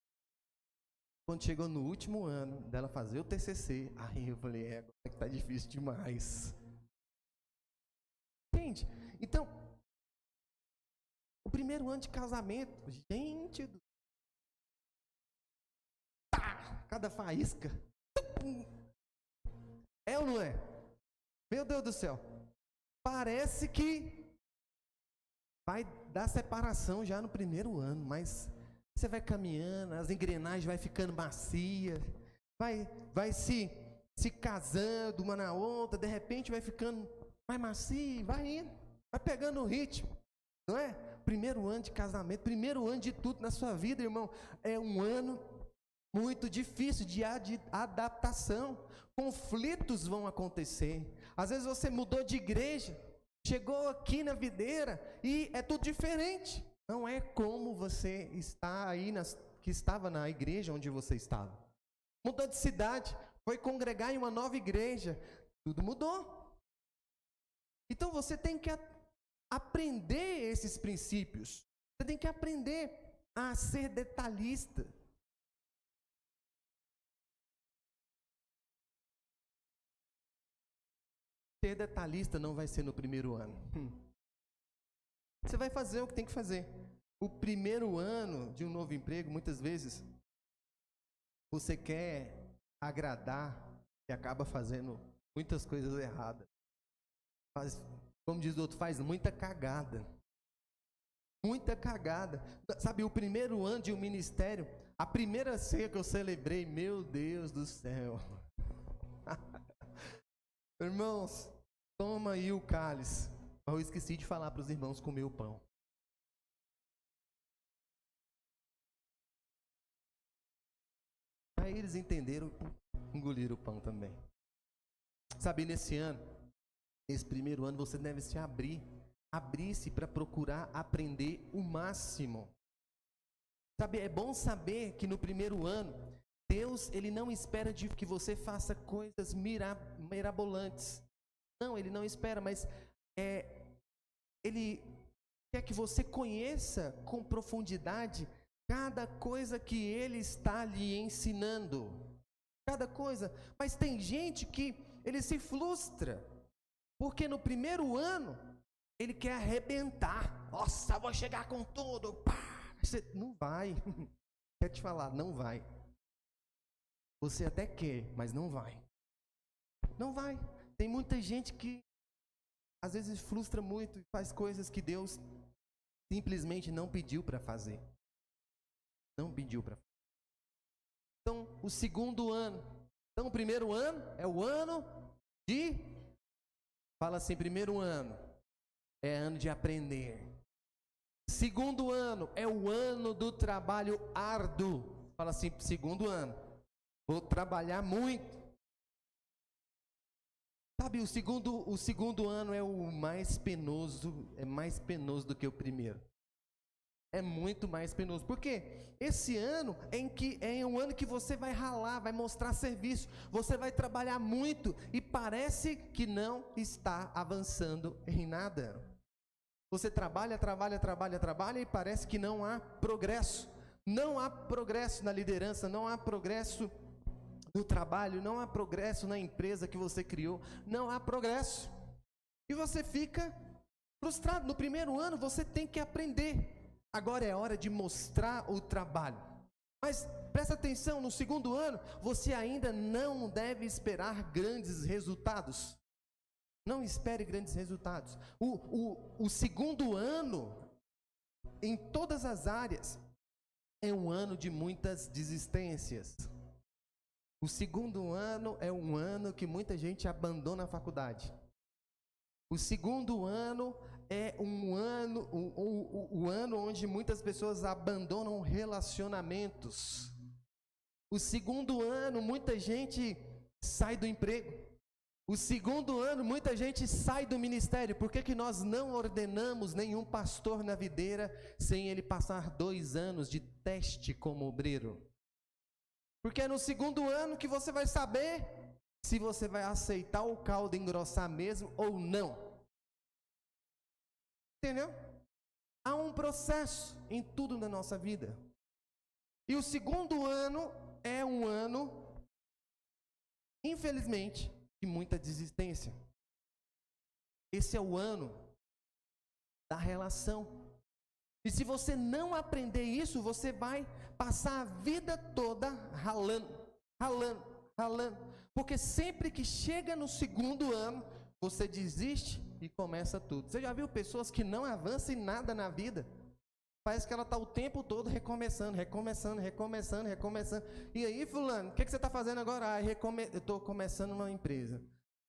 Quando chegou no último ano dela fazer o TCC, aí eu falei: agora que tá difícil demais. Entende? Então, o primeiro ano de casamento, gente do... cada faísca. É ou não é? Meu Deus do céu. Parece que vai dar separação já no primeiro ano, mas você vai caminhando, as engrenagens vai ficando macias, vai se casando uma na outra, de repente vai ficando vai macio, vai indo, vai pegando o ritmo, não é? Primeiro ano de casamento, primeiro ano de tudo na sua vida, irmão, é um ano muito difícil de adaptação. Conflitos vão acontecer. Às vezes você mudou de igreja, chegou aqui na videira e é tudo diferente. Não é como você está aí, que estava na igreja onde você estava. Mudou de cidade, foi congregar em uma nova igreja, tudo mudou. Então você tem que aprender esses princípios. Você tem que aprender a ser detalhista. Ser detalhista não vai ser no primeiro ano. Você vai fazer o que tem que fazer. O primeiro ano de um novo emprego, muitas vezes, você quer agradar e acaba fazendo muitas coisas erradas. Como diz o outro, faz muita cagada. Muita cagada. Sabe, o primeiro ano de um ministério, a primeira ceia que eu celebrei, meu Deus do céu. Irmãos, toma aí o cálice. Eu esqueci de falar para os irmãos comer o pão. Aí eles entenderam, engoliram o pão também. Sabe, nesse ano, esse primeiro ano, você deve se abrir-se para procurar aprender o máximo. Sabe, é bom saber que no primeiro ano, Deus, Ele não espera de que você faça coisas mirabolantes. Não, Ele não espera, mas Ele quer que você conheça com profundidade cada coisa que Ele está lhe ensinando. Cada coisa. Mas tem gente que ele se frustra, porque no primeiro ano, ele quer arrebentar. Nossa, vou chegar com tudo. Pá! Você não vai. Quer te falar, não vai. Você até quer, mas não vai. Não vai. Tem muita gente que às vezes frustra muito e faz coisas que Deus simplesmente não pediu para fazer. Não pediu para fazer. Então, o segundo ano. Então, o primeiro ano é o ano de... Fala assim, primeiro ano é ano de aprender. Segundo ano é o ano do trabalho árduo. Fala assim, segundo ano, vou trabalhar muito. Sabe, o segundo ano é o mais penoso, é mais penoso do que o primeiro. É muito mais penoso. Por quê? Esse ano é um ano que você vai ralar, vai mostrar serviço, você vai trabalhar muito e parece que não está avançando em nada. Você trabalha e parece que não há progresso. Não há progresso na liderança, não há progresso no trabalho, não há progresso na empresa que você criou, não há progresso. E você fica frustrado. No primeiro ano você tem que aprender. Agora é hora de mostrar o trabalho. Mas presta atenção, no segundo ano, você ainda não deve esperar grandes resultados. Não espere grandes resultados. O segundo ano, em todas as áreas, é um ano de muitas desistências. O segundo ano é um ano que muita gente abandona a faculdade. O segundo ano é um ano, o ano onde muitas pessoas abandonam relacionamentos. O segundo ano, muita gente sai do emprego. O segundo ano, muita gente sai do ministério. Por que nós não ordenamos nenhum pastor na videira sem ele passar 2 anos de teste como obreiro? Porque é no segundo ano que você vai saber se você vai aceitar o caldo engrossar mesmo ou não. Entendeu? Há um processo em tudo na nossa vida. E o segundo ano é um ano, infelizmente, de muita desistência. Esse é o ano da relação. E se você não aprender isso, você vai passar a vida toda ralando. Porque sempre que chega no segundo ano, você desiste e começa tudo. Você já viu pessoas que não avançam em nada na vida? Parece que ela está o tempo todo recomeçando. E aí, fulano, o que você está fazendo agora? Eu estou começando uma empresa.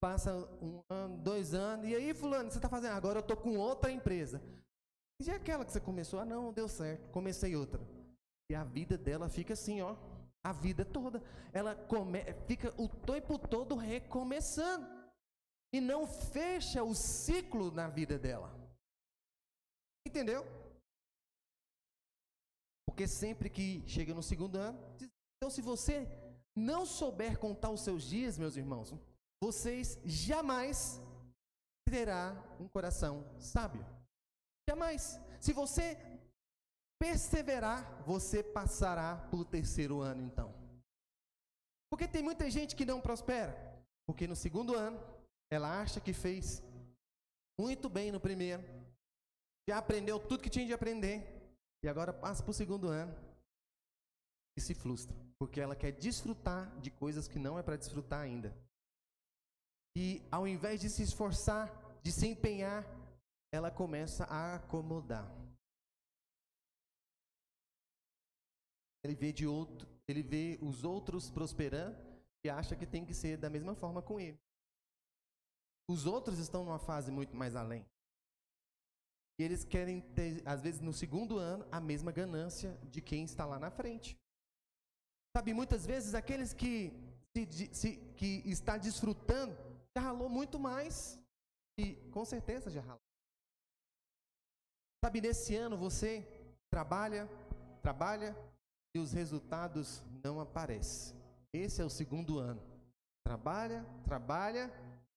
passa 1 ano, 2 anos, e aí, fulano, você está fazendo? Agora eu estou com outra empresa. E é aquela que você começou? Ah, não, deu certo, comecei outra. E a vida dela fica assim, ó, a vida toda. Ela fica o tempo todo recomeçando. E não fecha o ciclo na vida dela. Entendeu? Porque sempre que chega no segundo ano, então se você não souber contar os seus dias, meus irmãos, vocês jamais terá um coração sábio. Jamais. Se você perseverar, você passará pelo terceiro ano, então. Porque tem muita gente que não prospera. Porque no segundo ano, ela acha que fez muito bem no primeiro. Já aprendeu tudo que tinha de aprender. E agora passa para o segundo ano e se frustra. Porque ela quer desfrutar de coisas que não é para desfrutar ainda. E ao invés de se esforçar, de se empenhar, ela começa a acomodar. Ele vê os outros prosperando e acha que tem que ser da mesma forma com ele. Os outros estão numa fase muito mais além. E eles querem ter, às vezes no segundo ano, a mesma ganância de quem está lá na frente. Sabe, muitas vezes aqueles que está desfrutando, já ralou muito mais. E com certeza já ralou. Sabe, nesse ano você trabalha, e os resultados não aparecem. Esse é o segundo ano. Trabalha,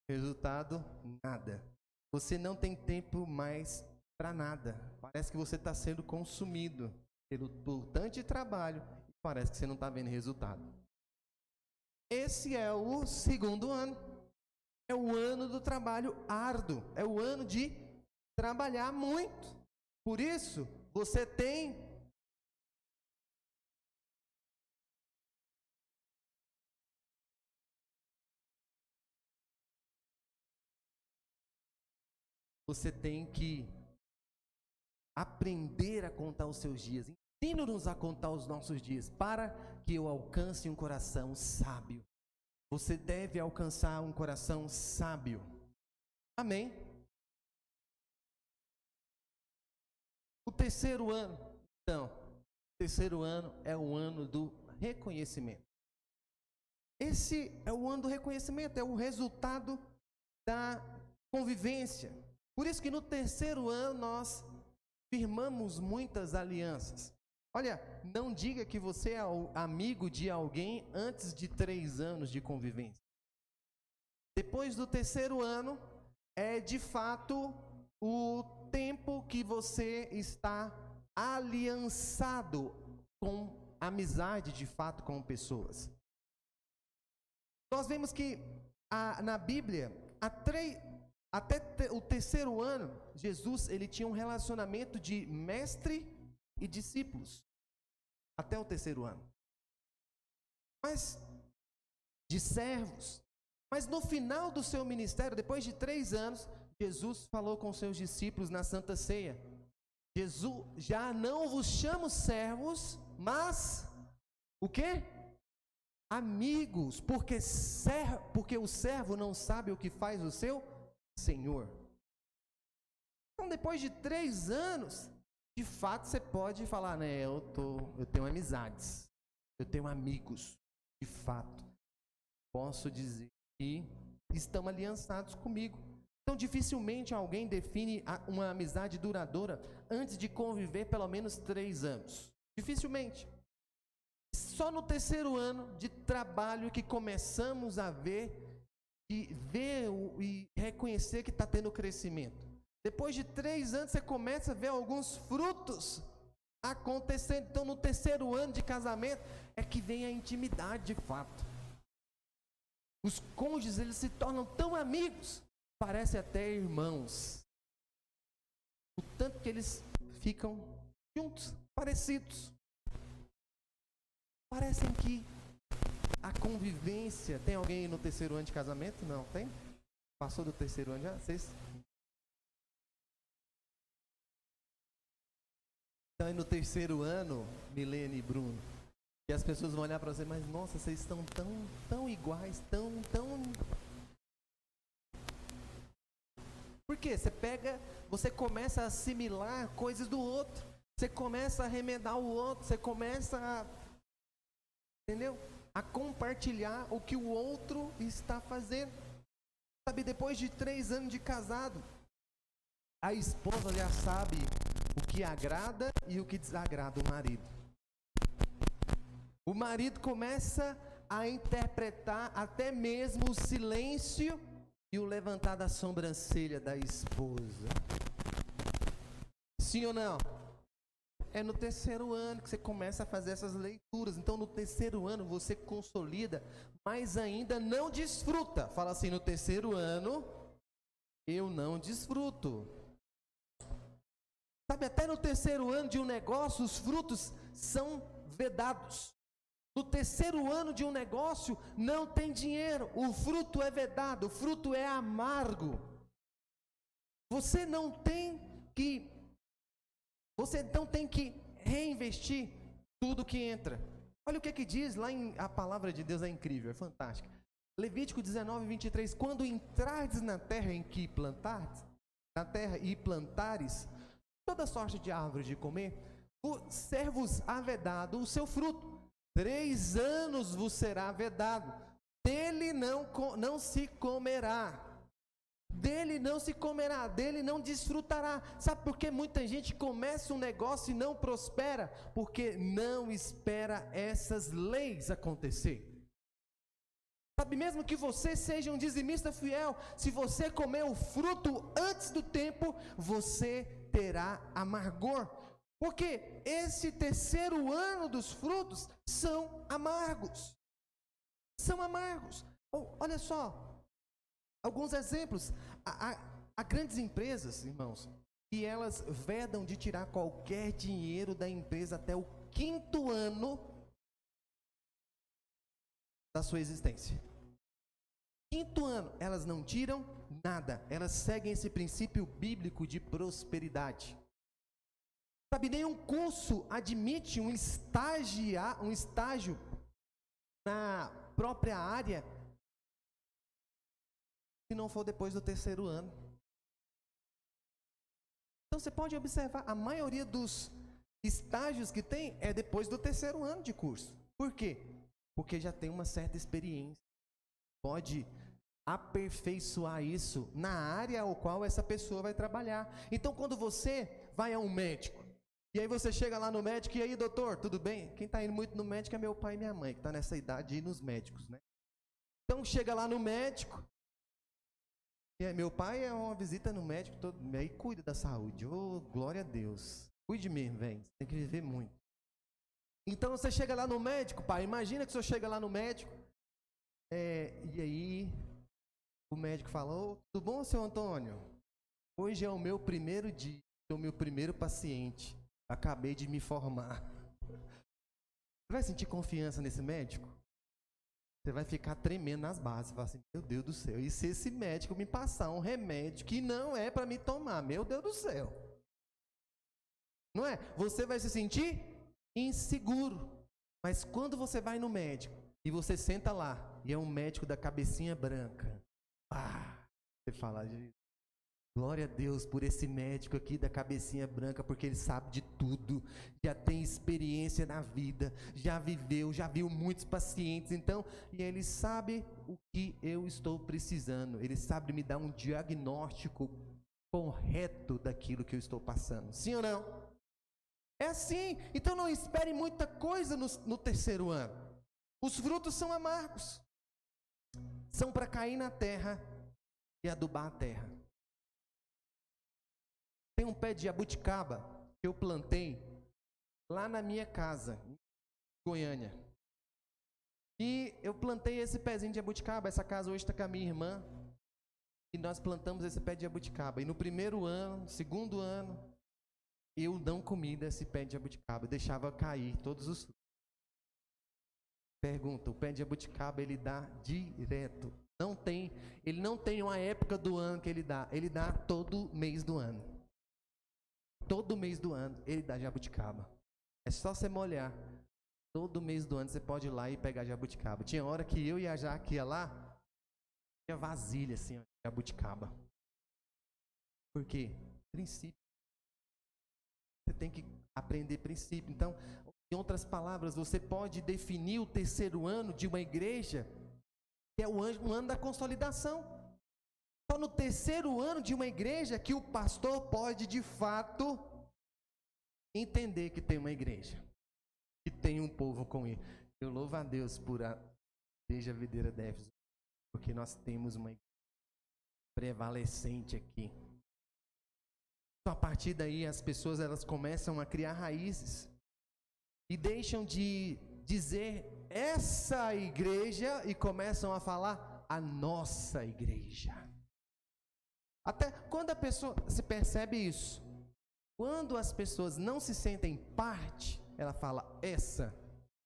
resultado nada. Você não tem tempo mais para nada. Parece que você está sendo consumido por tanto trabalho e parece que você não está vendo resultado. Esse é o segundo ano. É o ano do trabalho árduo. É o ano de trabalhar muito. Por isso, você tem que aprender a contar os seus dias. Ensina-nos a contar os nossos dias para que eu alcance um coração sábio. Você deve alcançar um coração sábio. Amém? O terceiro ano, então, é o ano do reconhecimento. Esse é o ano do reconhecimento, é o resultado da convivência. Por isso que no terceiro ano nós firmamos muitas alianças. Olha, não diga que você é amigo de alguém antes de 3 anos de convivência. Depois do terceiro ano, é de fato o tempo que você está aliançado com amizade de fato com pessoas. Nós vemos que na Bíblia, até o terceiro ano, Jesus ele tinha um relacionamento de mestre e discípulos. Até o terceiro ano. Mas, de servos. Mas no final do seu ministério, depois de 3 anos, Jesus falou com seus discípulos na Santa Ceia. Jesus, já não vos chamo servos, mas o quê? Amigos, porque o servo não sabe o que faz o seu Senhor. Então, depois de 3 anos, de fato você pode falar, né? Eu tenho amizades, eu tenho amigos, de fato. Posso dizer que estão aliançados comigo. Então, dificilmente alguém define uma amizade duradoura antes de conviver pelo menos 3 anos. Dificilmente. Só no terceiro ano de trabalho que começamos a ver e reconhecer que está tendo crescimento. Depois de 3 anos você começa a ver alguns frutos acontecendo. Então no terceiro ano de casamento é que vem a intimidade de fato. Os cônjuges eles se tornam tão amigos, parece até irmãos. O tanto que eles ficam juntos, parecidos. Parecem que a convivência... Tem alguém no terceiro ano de casamento? Não, tem? Passou do terceiro ano já? Vocês? Então, no terceiro ano, Milene e Bruno, e as pessoas vão olhar para você, mas nossa, vocês estão tão iguais, tão Por quê? Você começa a assimilar coisas do outro. Você começa a remedar o outro. Você começa entendeu? A compartilhar o que o outro está fazendo. Sabe, depois de 3 anos de casado, a esposa já sabe o que agrada e o que desagrada o marido. O marido começa a interpretar até mesmo o silêncio e o levantar da sobrancelha da esposa. Sim ou não? É no 3º ano que você começa a fazer essas leituras. Então, no 3º ano, você consolida, mas ainda não desfruta. Fala assim, no 3º ano, eu não desfruto. Sabe, até no 3º ano de um negócio, os frutos são vedados. No 3º ano de um negócio, não tem dinheiro. O fruto é vedado, o fruto é amargo. Você não tem que reinvestir tudo que entra. Olha o que diz lá a palavra de Deus, é incrível, é fantástica. Levítico 19:23, quando entrardes na terra em que plantardes, na terra e plantares toda sorte de árvores de comer, ser-vos vedado o seu fruto. 3 anos vos será vedado, dele não se comerá. Dele não se comerá, dele não desfrutará. Sabe por que muita gente começa um negócio e não prospera? Porque não espera essas leis acontecer. Sabe, mesmo que você seja um dizimista fiel, se você comer o fruto antes do tempo, você terá amargor. Porque esse 3º ano dos frutos são amargos. São amargos. Olha só. Alguns exemplos, há grandes empresas, irmãos, que elas vedam de tirar qualquer dinheiro da empresa até o 5º ano da sua existência. 5º ano, elas não tiram nada, elas seguem esse princípio bíblico de prosperidade. Sabe, nenhum curso admite um estágio na própria área se não for depois do 3º ano. Então você pode observar, a maioria dos estágios que tem é depois do 3º ano de curso. Por quê? Porque já tem uma certa experiência. Pode aperfeiçoar isso na área ao qual essa pessoa vai trabalhar. Então quando você vai a um médico, e aí você chega lá no médico, e aí doutor, tudo bem? Quem está indo muito no médico é meu pai e minha mãe, que está nessa idade de ir nos médicos, né? Então chega lá no médico, e aí, meu pai é uma visita no médico, aí cuida da saúde. Oh, glória a Deus. Cuide mesmo, velho. Tem que viver muito. Então você chega lá no médico, pai. Imagina que você chega lá no médico. E aí, o médico falou: tudo bom, seu Antônio? Hoje é o meu primeiro dia, sou o meu primeiro paciente. Acabei de me formar. Você vai sentir confiança nesse médico? Você vai ficar tremendo nas bases, vai assim, meu Deus do céu, e se esse médico me passar um remédio que não é para me tomar, meu Deus do céu. Não é? Você vai se sentir inseguro. Mas quando você vai no médico e você senta lá e é um médico da cabecinha branca, você fala, glória a Deus por esse médico aqui da cabecinha branca, porque ele sabe de tudo, já tem experiência na vida, já viveu, já viu muitos pacientes, então, e ele sabe o que eu estou precisando, ele sabe me dar um diagnóstico correto daquilo que eu estou passando, sim ou não? É assim, então não espere muita coisa no 3º ano, os frutos são amargos, são para cair na terra e adubar a terra. Tem um pé de jabuticaba que eu plantei lá na minha casa, em Goiânia. E eu plantei esse pezinho de jabuticaba, essa casa hoje está com a minha irmã, e nós plantamos esse pé de jabuticaba. E no 1º ano, 2º ano, eu não comi desse pé de jabuticaba, eu deixava cair todos os frutos. Pergunta, o pé de jabuticaba ele dá direto. Ele não tem uma época do ano que ele dá todo mês do ano. Todo mês do ano ele dá jabuticaba. É só você molhar. Todo mês do ano você pode ir lá e pegar jabuticaba. Tinha hora que eu e a Jaque ia lá, tinha vasilha assim, jabuticaba. Por quê? Princípio. Você tem que aprender princípio. Então, em outras palavras, você pode definir o terceiro ano de uma igreja, que é um ano da consolidação. Só no terceiro ano de uma igreja que o pastor pode, de fato, entender que tem uma igreja, que tem um povo com ele. Eu louvo a Deus por a Igreja Videira de Éfeso, porque nós temos uma igreja prevalecente aqui. Então, a partir daí, as pessoas elas começam a criar raízes e deixam de dizer essa igreja e começam a falar a nossa igreja. Até quando a pessoa se percebe isso, quando as pessoas não se sentem parte, ela fala essa.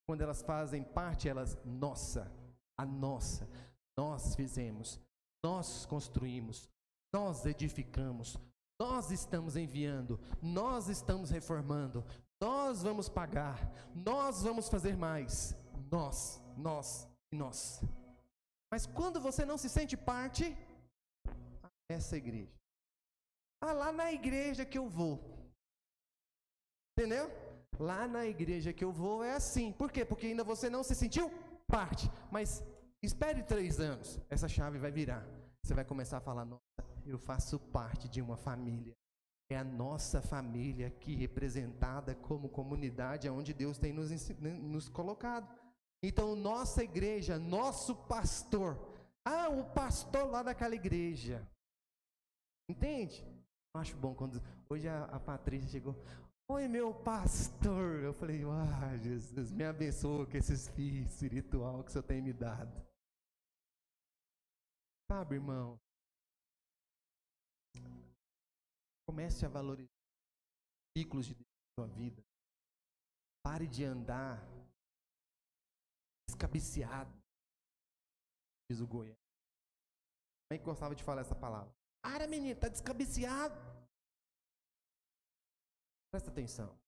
Quando elas fazem parte, elas nossa, a nossa. Nós fizemos, nós construímos, nós edificamos, nós estamos enviando, nós estamos reformando, nós vamos pagar, nós vamos fazer mais. Nós e nós. Mas quando você não se sente parte, essa igreja. Lá na igreja que eu vou. Entendeu? Lá na igreja que eu vou é assim. Por quê? Porque ainda você não se sentiu parte. Mas espere 3 anos, essa chave vai virar. Você vai começar a falar, nossa, eu faço parte de uma família. É a nossa família aqui representada como comunidade onde Deus tem nos colocado. Então, nossa igreja, nosso pastor. O pastor lá daquela igreja. Entende? Eu acho bom quando... Hoje a Patrícia chegou. Oi, meu pastor. Eu falei, Jesus, me abençoa com esses filhos espiritual que o Senhor tem me dado. Sabe, irmão? Comece a valorizar os ciclos de Deus na sua vida. Pare de andar descabiciado, diz o Goiás. Eu nem gostava de falar essa palavra. Para, menino, tá descabiciado. Presta atenção.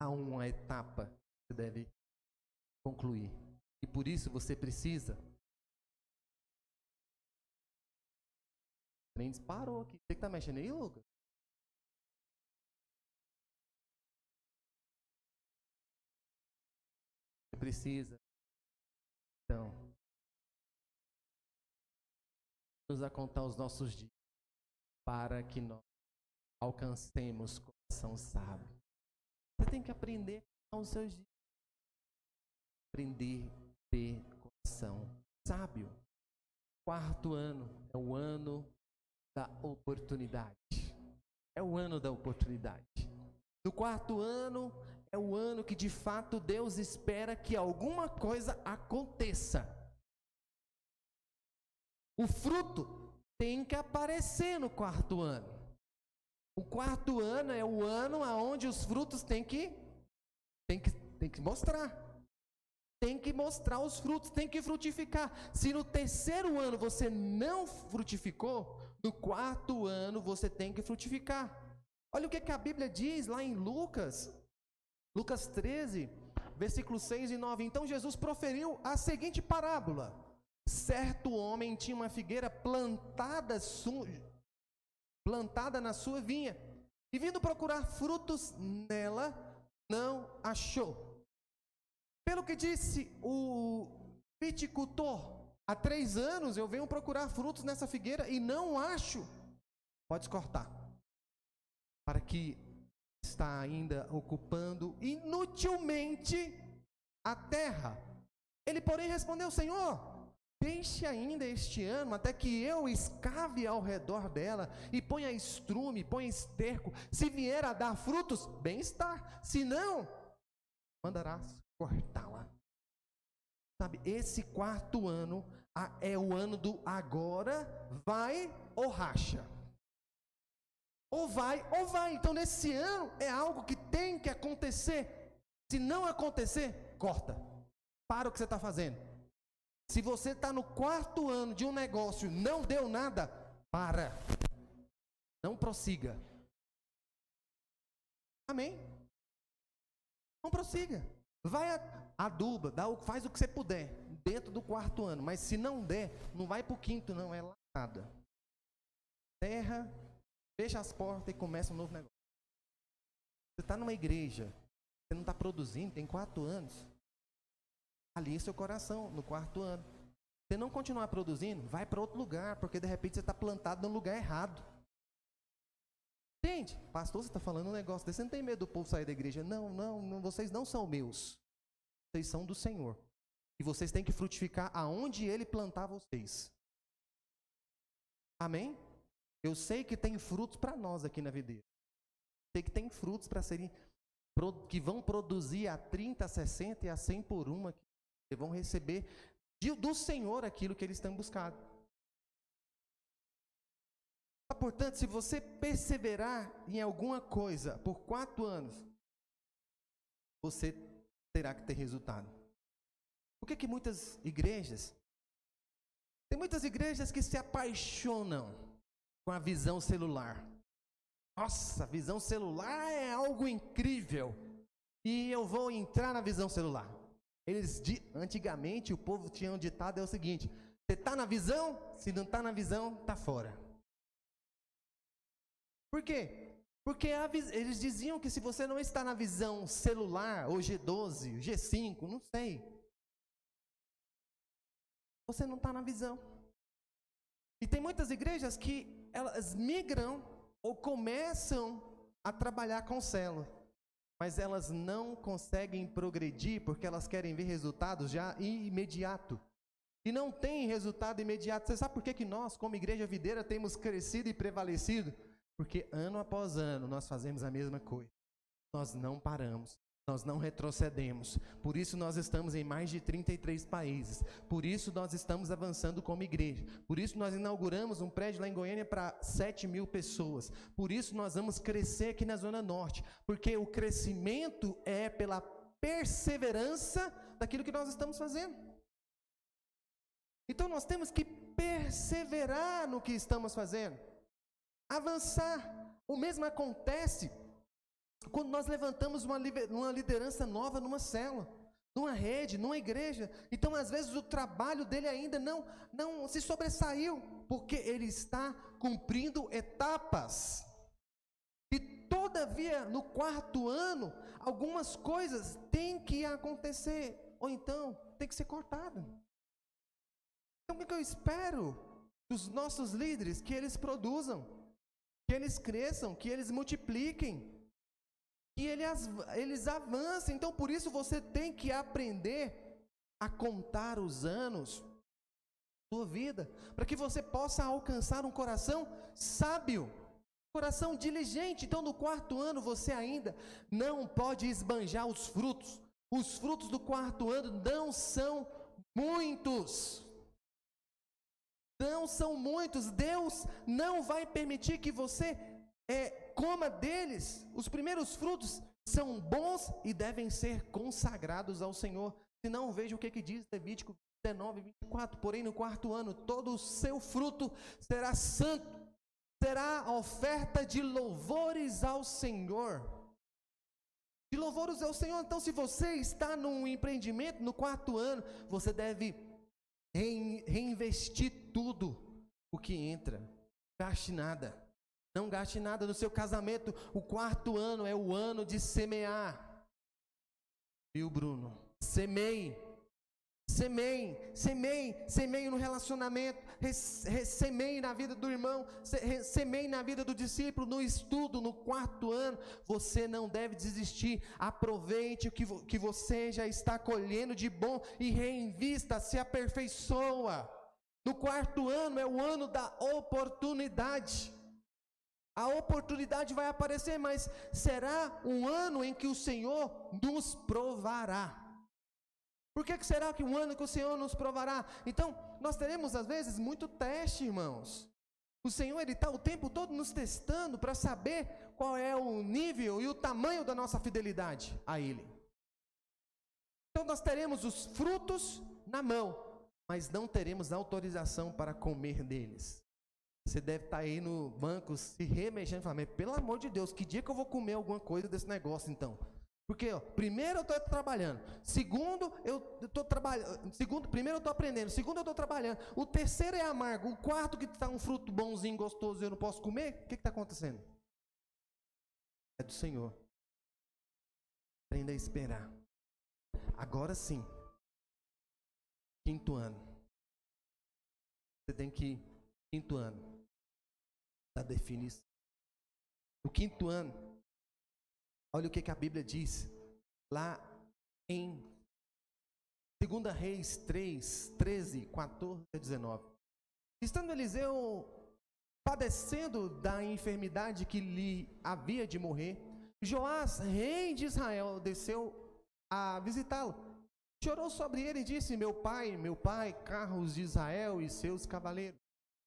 Há uma etapa que você deve concluir. E por isso você precisa. O trem disparou aqui. Você que tá mexendo aí, Lucas? Você precisa. Então, nos a contar os nossos dias para que nós alcancemos coração sábio. Você tem que aprender a contar os seus dias. Aprender a ter coração sábio. 4º ano é o ano da oportunidade. É o ano da oportunidade. No 4º ano é o ano que de fato Deus espera que alguma coisa aconteça. O fruto tem que aparecer no 4º ano. O 4º ano é o ano onde os frutos tem que mostrar. Tem que mostrar os frutos, tem que frutificar. Se no 3º ano você não frutificou, no 4º ano você tem que frutificar. Olha o que a Bíblia diz lá em Lucas 13, versículos 6 e 9. Então Jesus proferiu a seguinte parábola. Certo homem tinha uma figueira plantada na sua vinha, e vindo procurar frutos nela, não achou. Pelo que disse o viticultor, há 3 anos eu venho procurar frutos nessa figueira e não acho. Pode cortar. Para que está ainda ocupando inutilmente a terra. Ele, porém, respondeu, Senhor, deixe ainda este ano, até que eu escave ao redor dela, e ponha estrume, ponha esterco. Se vier a dar frutos, bem está. Se não, mandarás cortá-la. Sabe, esse 4º ano é o ano do agora, vai ou racha. Ou vai ou vai. Então, nesse ano, é algo que tem que acontecer. Se não acontecer, corta. Para o que você está fazendo. Se você está no 4º ano de um negócio, não deu nada, para. Não prossiga. Amém? Não prossiga. Vai aduba, faz o que você puder, dentro do 4º ano. Mas se não der, não vai para o 5º não, é lá nada. Terra fecha as portas e começa um novo negócio. Você está numa igreja, você não está produzindo, tem 4 anos. Alinhe seu coração no 4º ano. Se não continuar produzindo, vai para outro lugar, porque de repente você está plantado no lugar errado. Entende? Pastor, você está falando um negócio desse, você não tem medo do povo sair da igreja? Não, vocês não são meus. Vocês são do Senhor. E vocês têm que frutificar aonde Ele plantar vocês. Amém? Eu sei que tem frutos para nós aqui na videira. Sei que tem frutos para serem, que vão produzir a 30, a 60 e a 100 por uma, que vão receber do Senhor aquilo que eles têm buscado. Portanto, se você perseverar em alguma coisa por 4 anos, você terá que ter resultado. Por que muitas igrejas, tem muitas igrejas que se apaixonam com a visão celular. Nossa, a visão celular é algo incrível. E eu vou entrar na visão celular. Antigamente o povo tinha um ditado, é o seguinte: você está na visão? Se não está na visão, está fora. Por quê? Porque eles diziam que se você não está na visão celular, ou G12, G5, não sei, você não está na visão. E tem muitas igrejas que elas migram ou começam a trabalhar com célula, mas elas não conseguem progredir porque elas querem ver resultados já imediato. E não tem resultado imediato. Você sabe por que nós, como Igreja Videira, temos crescido e prevalecido? Porque ano após ano nós fazemos a mesma coisa. Nós não paramos, nós não retrocedemos. Por isso nós estamos em mais de 33 países. Por isso nós estamos avançando como igreja. Por isso nós inauguramos um prédio lá em Goiânia para 7.000 pessoas. Por isso nós vamos crescer aqui na Zona Norte. Porque o crescimento é pela perseverança daquilo que nós estamos fazendo. Então nós temos que perseverar no que estamos fazendo. Avançar. O mesmo acontece quando nós levantamos uma liderança nova numa célula, numa rede, numa igreja. Então às vezes o trabalho dele ainda não se sobressaiu, porque ele está cumprindo etapas. E todavia no 4º ano algumas coisas têm que acontecer, ou então tem que ser cortado. Então o que eu espero dos nossos líderes? Que eles produzam, que eles cresçam, que eles multipliquem, que eles avancem. Então por isso você tem que aprender a contar os anos da sua vida, para que você possa alcançar um coração sábio, coração diligente. Então no 4º ano você ainda não pode esbanjar os frutos. Os frutos do 4º ano não são muitos. Não são muitos. Deus não vai permitir que você coma deles. Os primeiros frutos são bons e devem ser consagrados ao Senhor. Se não, veja o que diz Levítico 19, 24. Porém no 4º ano todo o seu fruto será santo, será oferta de louvores ao Senhor. De louvores ao Senhor. Então se você está num empreendimento no 4º ano, você deve reinvestir tudo o que entra. Gaste nada. Não gaste nada no seu casamento. O 4º ano é o ano de semear. Viu, Bruno? Semeie. Semeie no relacionamento. Semeie na vida do irmão. Semeie na vida do discípulo. No estudo, no 4º ano. Você não deve desistir. Aproveite o que você já está colhendo de bom e reinvista, se aperfeiçoa. No 4º ano é o ano da oportunidade. A oportunidade vai aparecer, mas será um ano em que o Senhor nos provará. Por que será que um ano que o Senhor nos provará? Então, nós teremos às vezes muito teste, irmãos. O Senhor, Ele está o tempo todo nos testando para saber qual é o nível e o tamanho da nossa fidelidade a Ele. Então nós teremos os frutos na mão, mas não teremos autorização para comer deles. Você deve estar aí no banco se remexendo e falando: pelo amor de Deus, que dia que eu vou comer alguma coisa desse negócio então? Porque, ó, primeiro eu estou trabalhando, segundo eu estou trabalhando, primeiro eu estou aprendendo, segundo eu estou trabalhando, o terceiro é amargo, o quarto que está um fruto bonzinho, gostoso e eu não posso comer, o que está acontecendo? É do Senhor. Aprenda a esperar. Agora sim, quinto ano. Você tem que, quinto ano, da definição. No quinto ano, olha o que a Bíblia diz, lá em 2 Reis 3, 13, 14 a 19. Estando Eliseu padecendo da enfermidade que lhe havia de morrer, Joás, rei de Israel, desceu a visitá-lo. Chorou sobre ele e disse: meu pai, carros de Israel e seus cavaleiros.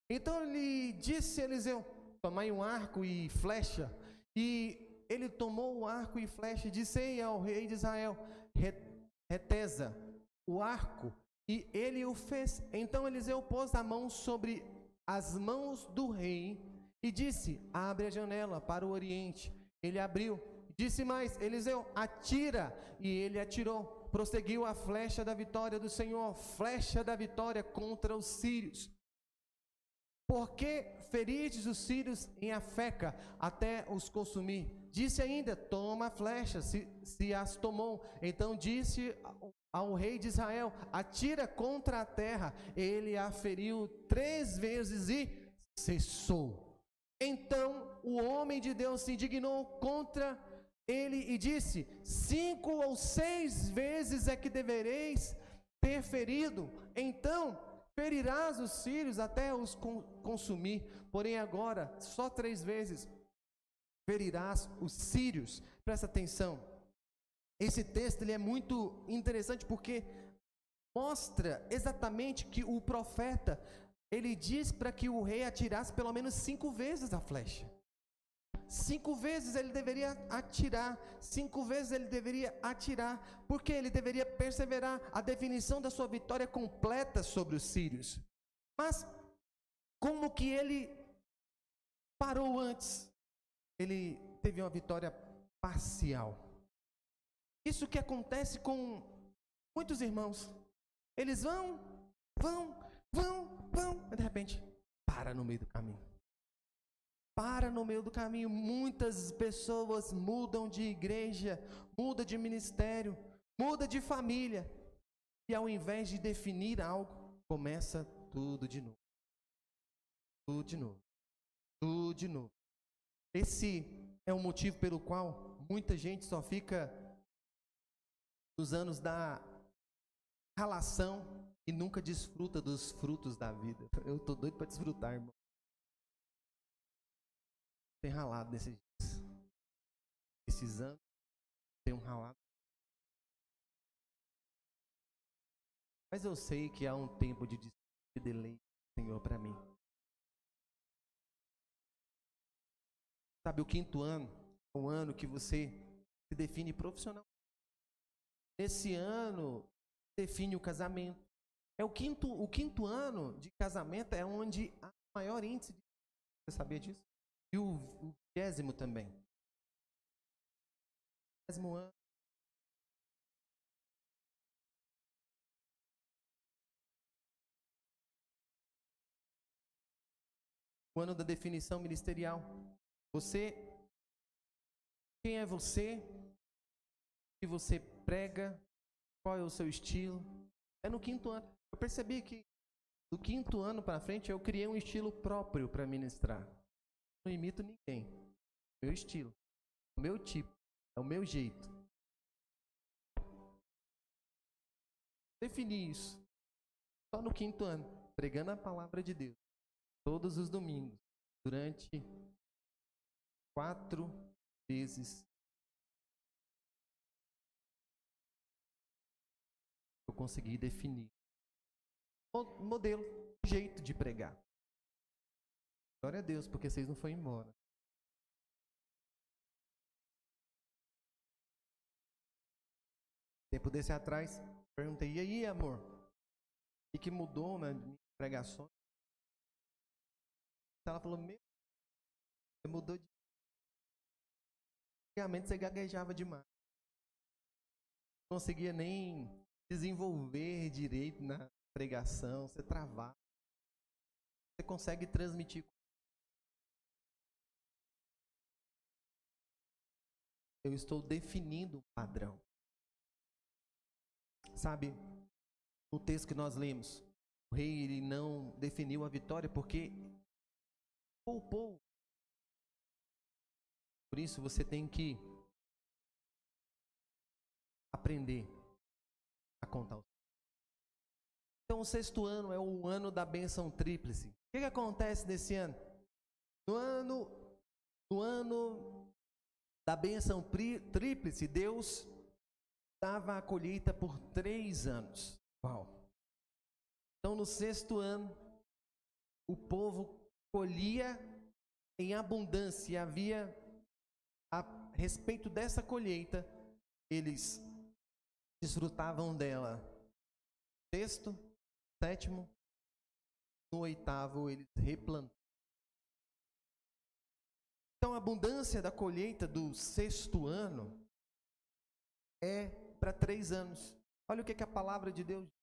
Então lhe disse Eliseu: tomai um arco e flecha. E ele tomou o arco e flecha e disse ao rei de Israel: retesa o arco. E ele o fez. Então Eliseu pôs a mão sobre as mãos do rei e disse: abre a janela para o oriente. Ele abriu. Disse mais: Eliseu, atira. E ele atirou. Prosseguiu a flecha da vitória do Senhor, flecha da vitória contra os sírios. Porque feristes os sírios em Afeca, até os consumir. Disse ainda: toma a flecha, se as tomou. Então disse ao rei de Israel: atira contra a terra. Ele a feriu 3 vezes e cessou. Então o homem de Deus se indignou contra ele e disse: 5 ou 6 vezes é que devereis ter ferido. Então ferirás os sírios até os consumir. Porém agora, só 3 vezes ferirás os sírios. Presta atenção. Esse texto ele é muito interessante porque mostra exatamente que o profeta, ele diz para que o rei atirasse pelo menos 5 vezes a flecha. 5 vezes ele deveria atirar, 5 vezes ele deveria atirar, porque ele deveria perseverar a definição da sua vitória completa sobre os sírios. Mas, como que ele parou antes? Ele teve uma vitória parcial. Isso que acontece com muitos irmãos. Eles vão, e de repente, para no meio do caminho. Para no meio do caminho. Muitas pessoas mudam de igreja, mudam de ministério, mudam de família. E ao invés de definir algo, começa tudo de novo. Tudo de novo. Tudo de novo. Esse é o motivo pelo qual muita gente só fica nos anos da ralação e nunca desfruta dos frutos da vida. Eu tô doido para desfrutar, irmão. Tem ralado nesses dias. Esses anos tem um ralado. Mas eu sei que há um tempo de deleite, Senhor, para mim. Sabe, o 5º ano é um ano que você se define profissional. Esse ano define o casamento. É o quinto ano de casamento é onde há maior índice de... Você sabia disso? E o 20º também. 20º ano. O ano da definição ministerial. Quem é você? O que você prega? Qual é o seu estilo? É no 5º ano. Eu percebi que do 5º ano para frente eu criei um estilo próprio para ministrar. Não imito ninguém. Meu estilo, o meu tipo, é o meu jeito. Defini isso só no 5º ano, pregando a palavra de Deus todos os domingos durante 4 vezes. Eu consegui definir o modelo, jeito de pregar. Glória a Deus, porque vocês não foram embora. Tempo desse atrás, perguntei: e aí, amor? O que mudou na minha pregação? Ela falou: meu, você mudou de... Antigamente você gaguejava demais. Não conseguia nem desenvolver direito na pregação, você travava. Você consegue transmitir. Eu estou definindo um padrão. Sabe, no texto que nós lemos, o rei ele não definiu a vitória porque poupou. Por isso você tem que aprender a contar. Então o sexto ano é o ano da bênção tríplice. O que acontece nesse ano? No ano da bênção tríplice, Deus dava a colheita por 3 anos. Uau! Então no sexto ano, o povo colhia em abundância e havia, a respeito dessa colheita, eles desfrutavam dela. Sexto, sétimo, no oitavo eles replantavam. Então a abundância da colheita do sexto ano é para 3 anos. Olha o que a palavra de Deus diz.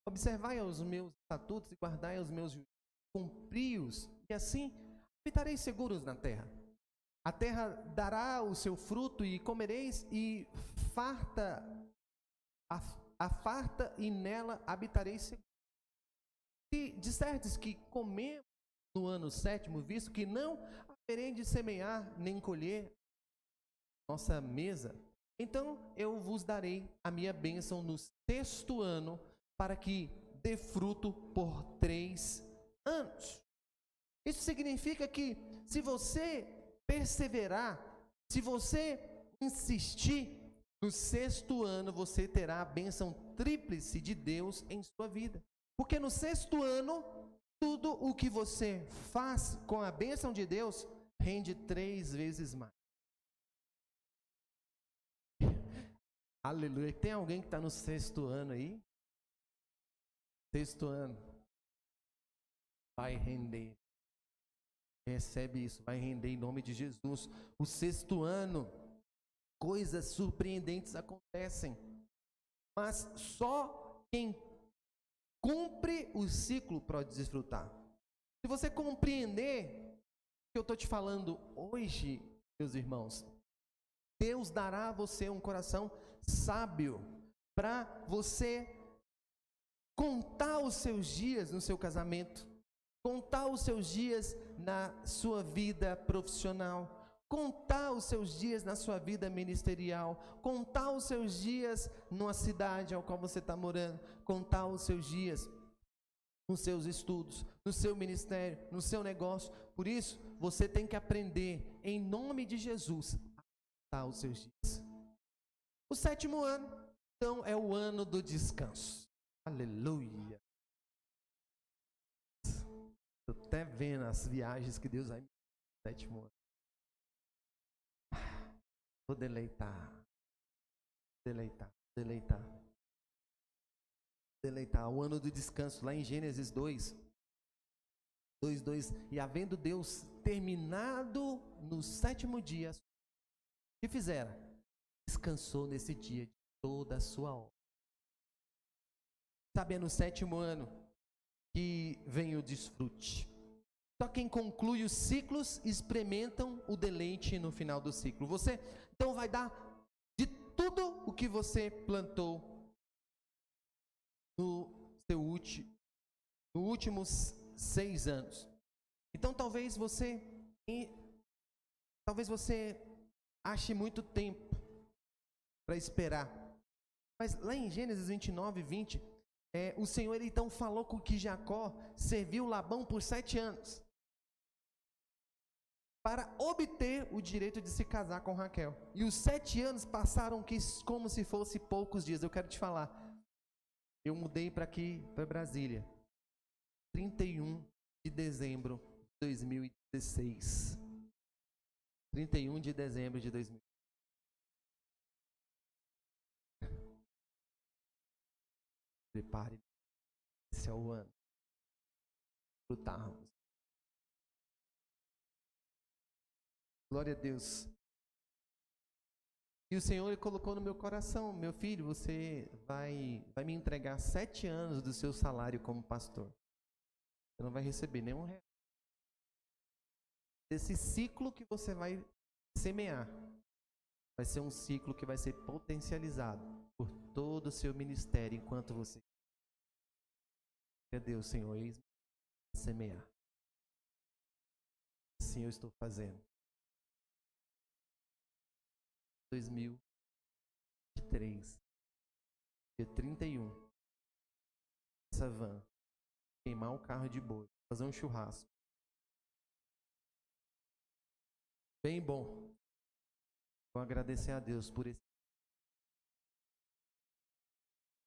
Observai os meus estatutos e guardai os meus juízos, cumpri-os, e assim habitareis seguros na terra. A terra dará o seu fruto e comereis, e farta e nela habitareis seguros. Se disserdes que comemos no ano sétimo, visto que não haverei de semear nem colher nossa mesa, então eu vos darei a minha bênção no sexto ano, para que dê fruto por 3 anos. Isso significa que se você perseverar, se você insistir, no sexto ano você terá a bênção tríplice de Deus em sua vida. Porque no sexto ano, tudo o que você faz com a bênção de Deus rende 3 vezes mais. Aleluia. Tem alguém que está no sexto ano aí? Sexto ano. Vai render. Recebe isso, vai render em nome de Jesus. O sexto ano, coisas surpreendentes acontecem. Mas só quem cumpre o ciclo pode desfrutar. Se você compreender o que eu estou te falando hoje, meus irmãos, Deus dará a você um coração sábio para você contar os seus dias no seu casamento, contar os seus dias na sua vida profissional, contar os seus dias na sua vida ministerial, contar os seus dias numa cidade ao qual você está morando, contar os seus dias nos seus estudos, no seu ministério, no seu negócio. Por isso, você tem que aprender, em nome de Jesus, a contar os seus dias. O sétimo ano, então, é o ano do descanso. Aleluia! Estou até vendo as viagens que Deus vai me dar no sétimo ano. Vou deleitar. O ano do descanso, lá em Gênesis 2, 2. E havendo Deus terminado no sétimo dia, o que fizeram? Descansou nesse dia de toda a sua obra. Sabe, é no sétimo ano que vem o desfrute. Só quem conclui os ciclos experimentam o deleite no final do ciclo. Você então vai dar de tudo o que você plantou no seu últimos 6 anos. Então talvez você ache muito tempo para esperar. Mas lá em Gênesis 29, 20, o Senhor ele então falou com que Jacó serviu Labão por 7 anos. Para obter o direito de se casar com Raquel. E os 7 anos passaram como se fosse poucos dias. Eu quero te falar. Eu mudei para aqui, para Brasília. 31 de dezembro de 2016. 31 de dezembro de 2016. Prepare. Esse é o ano. Lutarmos. Glória a Deus. E o Senhor colocou no meu coração: meu filho, você vai me entregar 7 anos do seu salário como pastor. Você não vai receber nenhum real. Esse ciclo que você vai semear vai ser um ciclo que vai ser potencializado por todo o seu ministério enquanto você. Deus, Senhor, eis-me semear. Sim, eu estou fazendo. 2023, dia 31, essa van, queimar um carro de boi, fazer um churrasco. Bem bom. Vou agradecer a Deus por esse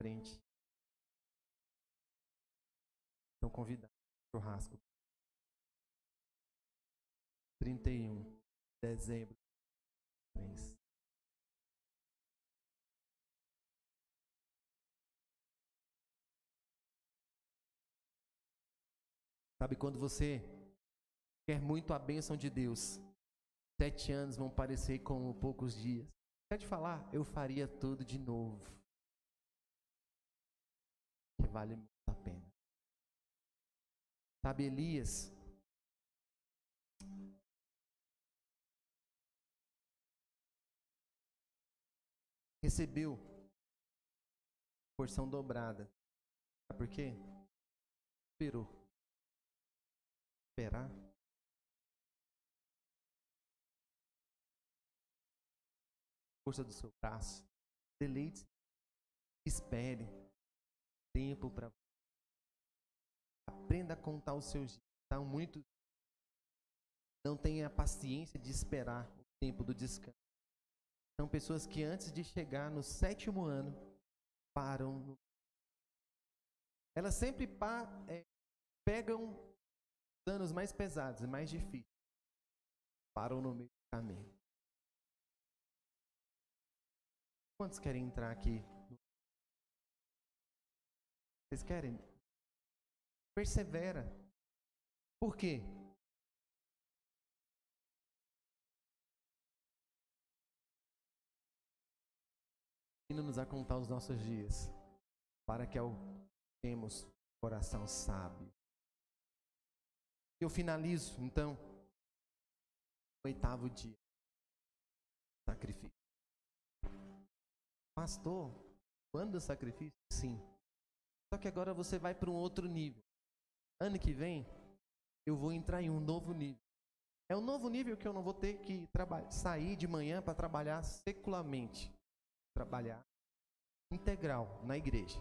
frente. Estão convidados ao churrasco. 31 de dezembro. 3. Sabe quando você quer muito a bênção de Deus, 7 anos vão parecer como poucos dias. Quer te falar? Eu faria tudo de novo. Que vale muito a pena. Sabe, Elias recebeu porção dobrada. Sabe por quê? Esperou. Esperar. Força do seu braço. Deleite. Espere. Tempo para. Aprenda a contar os seus dias. Tá muito. Não tenha paciência de esperar o tempo do descanso. São pessoas que antes de chegar no 7º ano param. Elas sempre pegam os anos mais pesados e mais difíceis. Param no meio do caminho. Quantos querem entrar aqui? Vocês querem? Persevera. Por quê? Nos a contar os nossos dias, para que temos coração sábio. Eu finalizo, então, o 8º dia. Sacrifício. Pastor, quando o sacrifício? Sim. Só que agora você vai para um outro nível. Ano que vem, eu vou entrar em um novo nível. É um novo nível que eu não vou ter que sair de manhã para trabalhar secularmente. Trabalhar integral na igreja.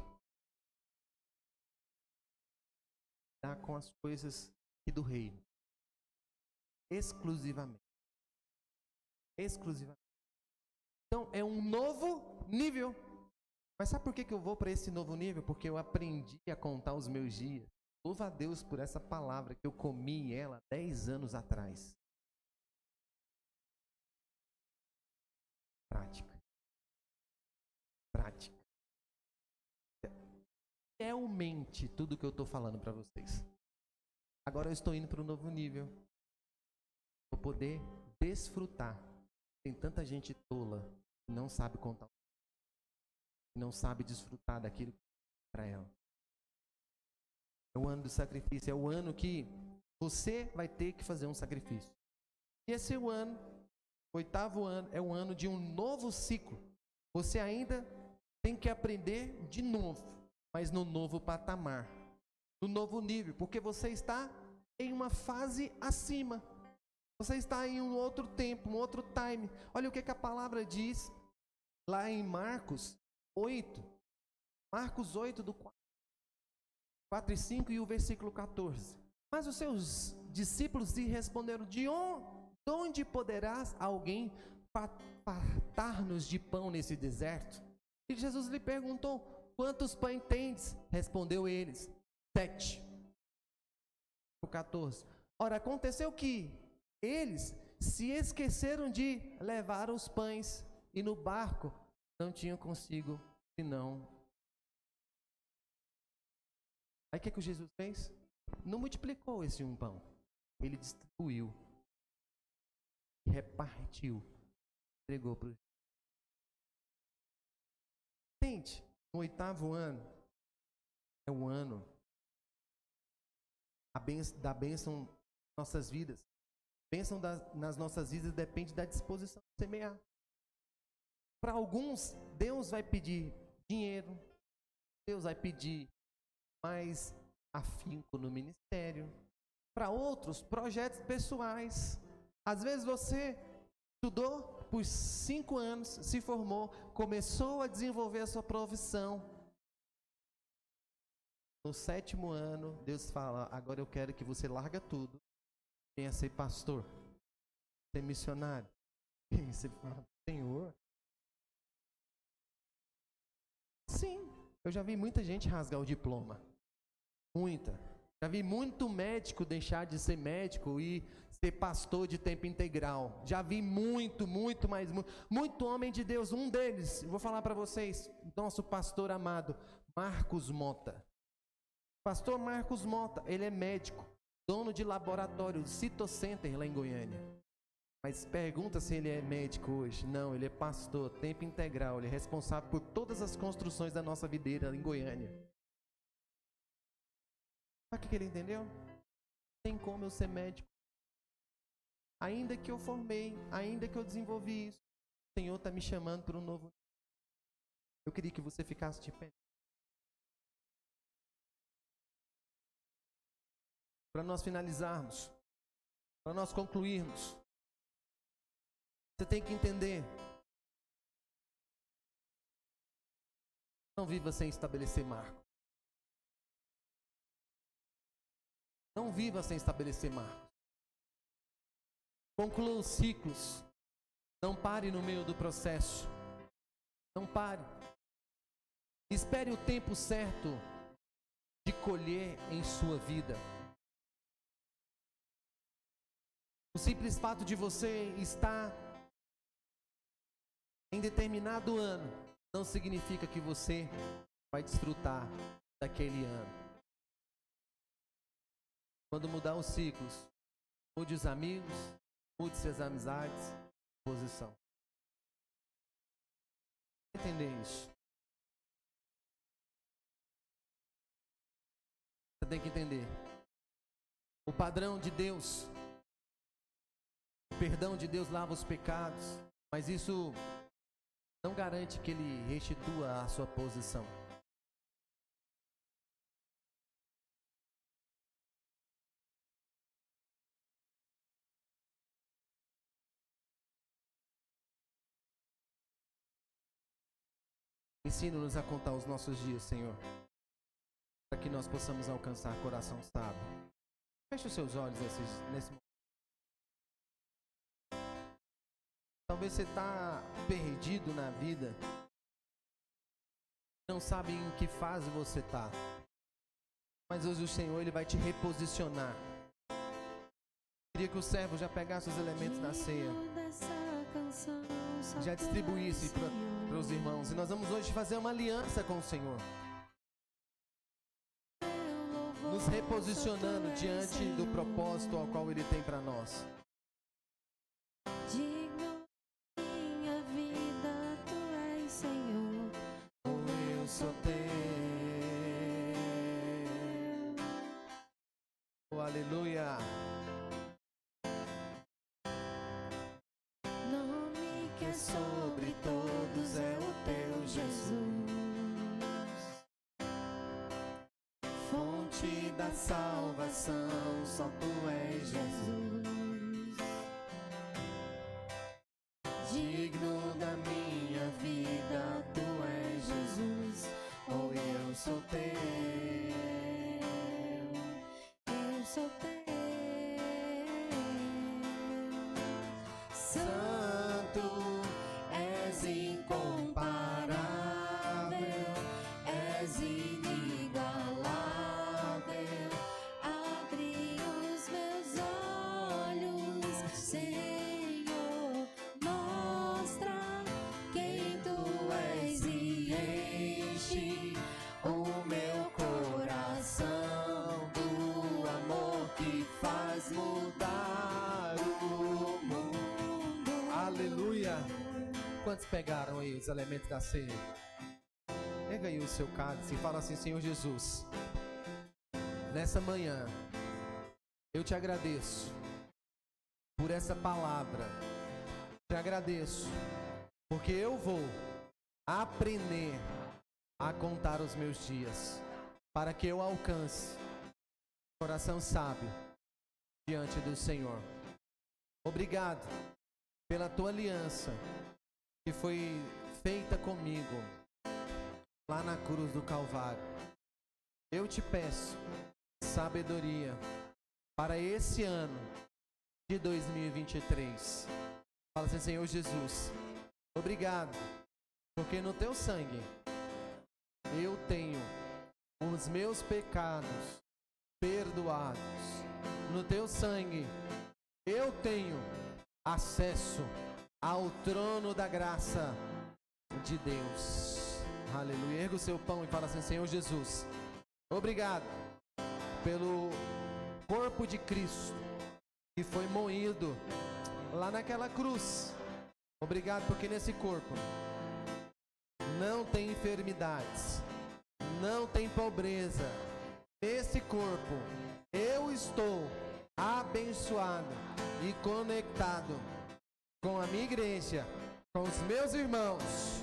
Dar com as coisas do reino. Exclusivamente. Então, é um novo nível. Mas sabe por que eu vou para esse novo nível? Porque eu aprendi a contar os meus dias. Louva a Deus por essa palavra que eu comi ela 10 anos atrás. Prática. Realmente tudo que eu estou falando para vocês. Agora eu estou indo para um novo nível. Vou poder desfrutar. Tem tanta gente tola que não sabe contar, não sabe desfrutar daquilo para ela. É o ano do sacrifício, é o ano que você vai ter que fazer um sacrifício. E esse é o ano, 8º ano, é o ano de um novo ciclo. Você ainda tem que aprender de novo, mas no novo patamar, no novo nível, porque você está em uma fase acima. Você está em um outro tempo, um outro time. Olha o que a palavra diz lá em Marcos 8. Marcos 8, do 4 e 5 e o versículo 14. Mas os seus discípulos lhe responderam: de onde poderás alguém fartar-nos de pão nesse deserto? E Jesus lhe perguntou: quantos pães tendes? Respondeu eles: 7. O 14. Ora, aconteceu que eles se esqueceram de levar os pães e no barco não tinham consigo senão. Aí o que Jesus fez? Não multiplicou esse um pão. Ele distribuiu, repartiu, entregou para No 8º ano, é o ano da bênção nas nossas vidas. A bênção nas nossas vidas depende da disposição de semear. Para alguns, Deus vai pedir dinheiro, Deus vai pedir mais afinco no ministério. Para outros, projetos pessoais. Às vezes você estudou por 5 anos, se formou, começou a desenvolver a sua profissão. No 7º ano, Deus fala: agora eu quero que você larga tudo, venha ser pastor, ser missionário. E você fala: Senhor? Sim, eu já vi muita gente rasgar o diploma. Muita. Já vi muito médico deixar de ser médico e ser pastor de tempo integral. Já vi muito homem de Deus. Um deles, eu vou falar para vocês, nosso pastor amado, Marcos Mota. Pastor Marcos Mota, ele é médico, dono de laboratório Citocenter lá em Goiânia. Mas pergunta se ele é médico hoje. Não, ele é pastor, tempo integral. Ele é responsável por todas as construções da nossa videira em Goiânia. Sabe o que ele entendeu? Tem como eu ser médico. Ainda que eu formei, ainda que eu desenvolvi isso, o Senhor está me chamando para um novo. Eu queria que você ficasse de pé. Para nós finalizarmos, para nós concluirmos, você tem que entender. Não viva sem estabelecer marco. Não viva sem estabelecer marcos. Conclua os ciclos. Não pare no meio do processo. Não pare. Espere o tempo certo de colher em sua vida. O simples fato de você estar em determinado ano não significa que você vai desfrutar daquele ano. Quando mudar os ciclos, mude os amigos, mude as amizades, posição. Entender isso. Você tem que entender. O padrão de Deus, o perdão de Deus lava os pecados, mas isso não garante que Ele restitua a sua posição. Ensina-nos a contar os nossos dias, Senhor, para que nós possamos alcançar coração sábio. Feche os seus olhos nesse momento. Talvez você está perdido na vida, não sabe em que fase você está, mas hoje o Senhor Ele vai te reposicionar. Queria que o servo já pegasse os elementos da ceia, já distribuísse para os irmãos, e nós vamos hoje fazer uma aliança com o Senhor, nos reposicionando diante do propósito ao qual Ele tem para nós. Oh, aleluia. Nome que é sobre todos é o teu Jesus, fonte da salvação, só tu és Jesus, digno da minha vida, tu és Jesus, oh, eu sou teu. Sou teu, Santo, és incomparável, és inigualável. Abre os meus olhos, Senhor, mostra quem tu és e enche o meu coração que faz mudar o mundo. Aleluia. Quantos pegaram aí os elementos da ceia? Pega aí o seu cálice e fala assim: Senhor Jesus, nessa manhã eu te agradeço por essa palavra. Te agradeço porque eu vou aprender a contar os meus dias, para que eu alcance coração sábio diante do Senhor. Obrigado pela tua aliança que foi feita comigo lá na cruz do Calvário. Eu te peço sabedoria para esse ano de 2023. Fala assim: Senhor Jesus, obrigado, porque no teu sangue eu tenho os meus pecados perdoados. No teu sangue eu tenho acesso ao trono da graça de Deus. Aleluia. Erga o seu pão e fala assim: Senhor Jesus, obrigado pelo corpo de Cristo que foi moído lá naquela cruz. Obrigado porque nesse corpo não tem enfermidades, não tem pobreza. Nesse corpo eu estou abençoado e conectado com a minha igreja, com os meus irmãos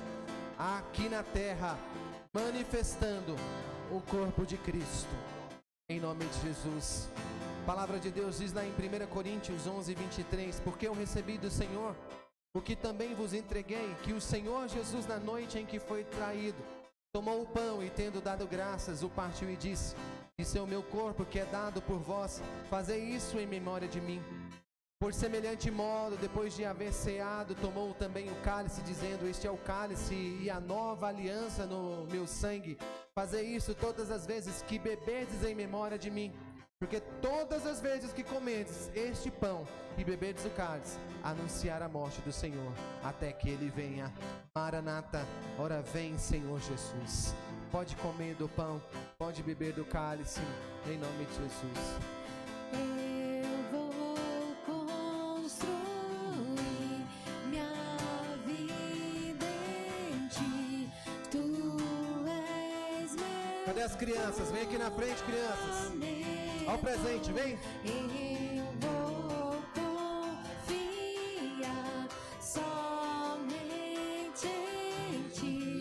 aqui na terra, manifestando o corpo de Cristo, em nome de Jesus. A palavra de Deus diz lá em 1 Coríntios 11, 23: porque eu recebi do Senhor o que também vos entreguei, que o Senhor Jesus, na noite em que foi traído, tomou o pão e, tendo dado graças, o partiu e disse: isso é o meu corpo que é dado por vós, fazei isso em memória de mim. Por semelhante modo, depois de haver ceado, tomou também o cálice, dizendo: este é o cálice e a nova aliança no meu sangue. Fazei isso todas as vezes que bebedes em memória de mim. Porque todas as vezes que comedes este pão e bebedes o cálice, anunciar a morte do Senhor, até que Ele venha. Maranata, ora vem, Senhor Jesus. Pode comer do pão, pode beber do cálice, em nome de Jesus. Cadê as crianças? Vem aqui na frente, crianças. Olha o presente, vem. Eu vou confiar somente em ti.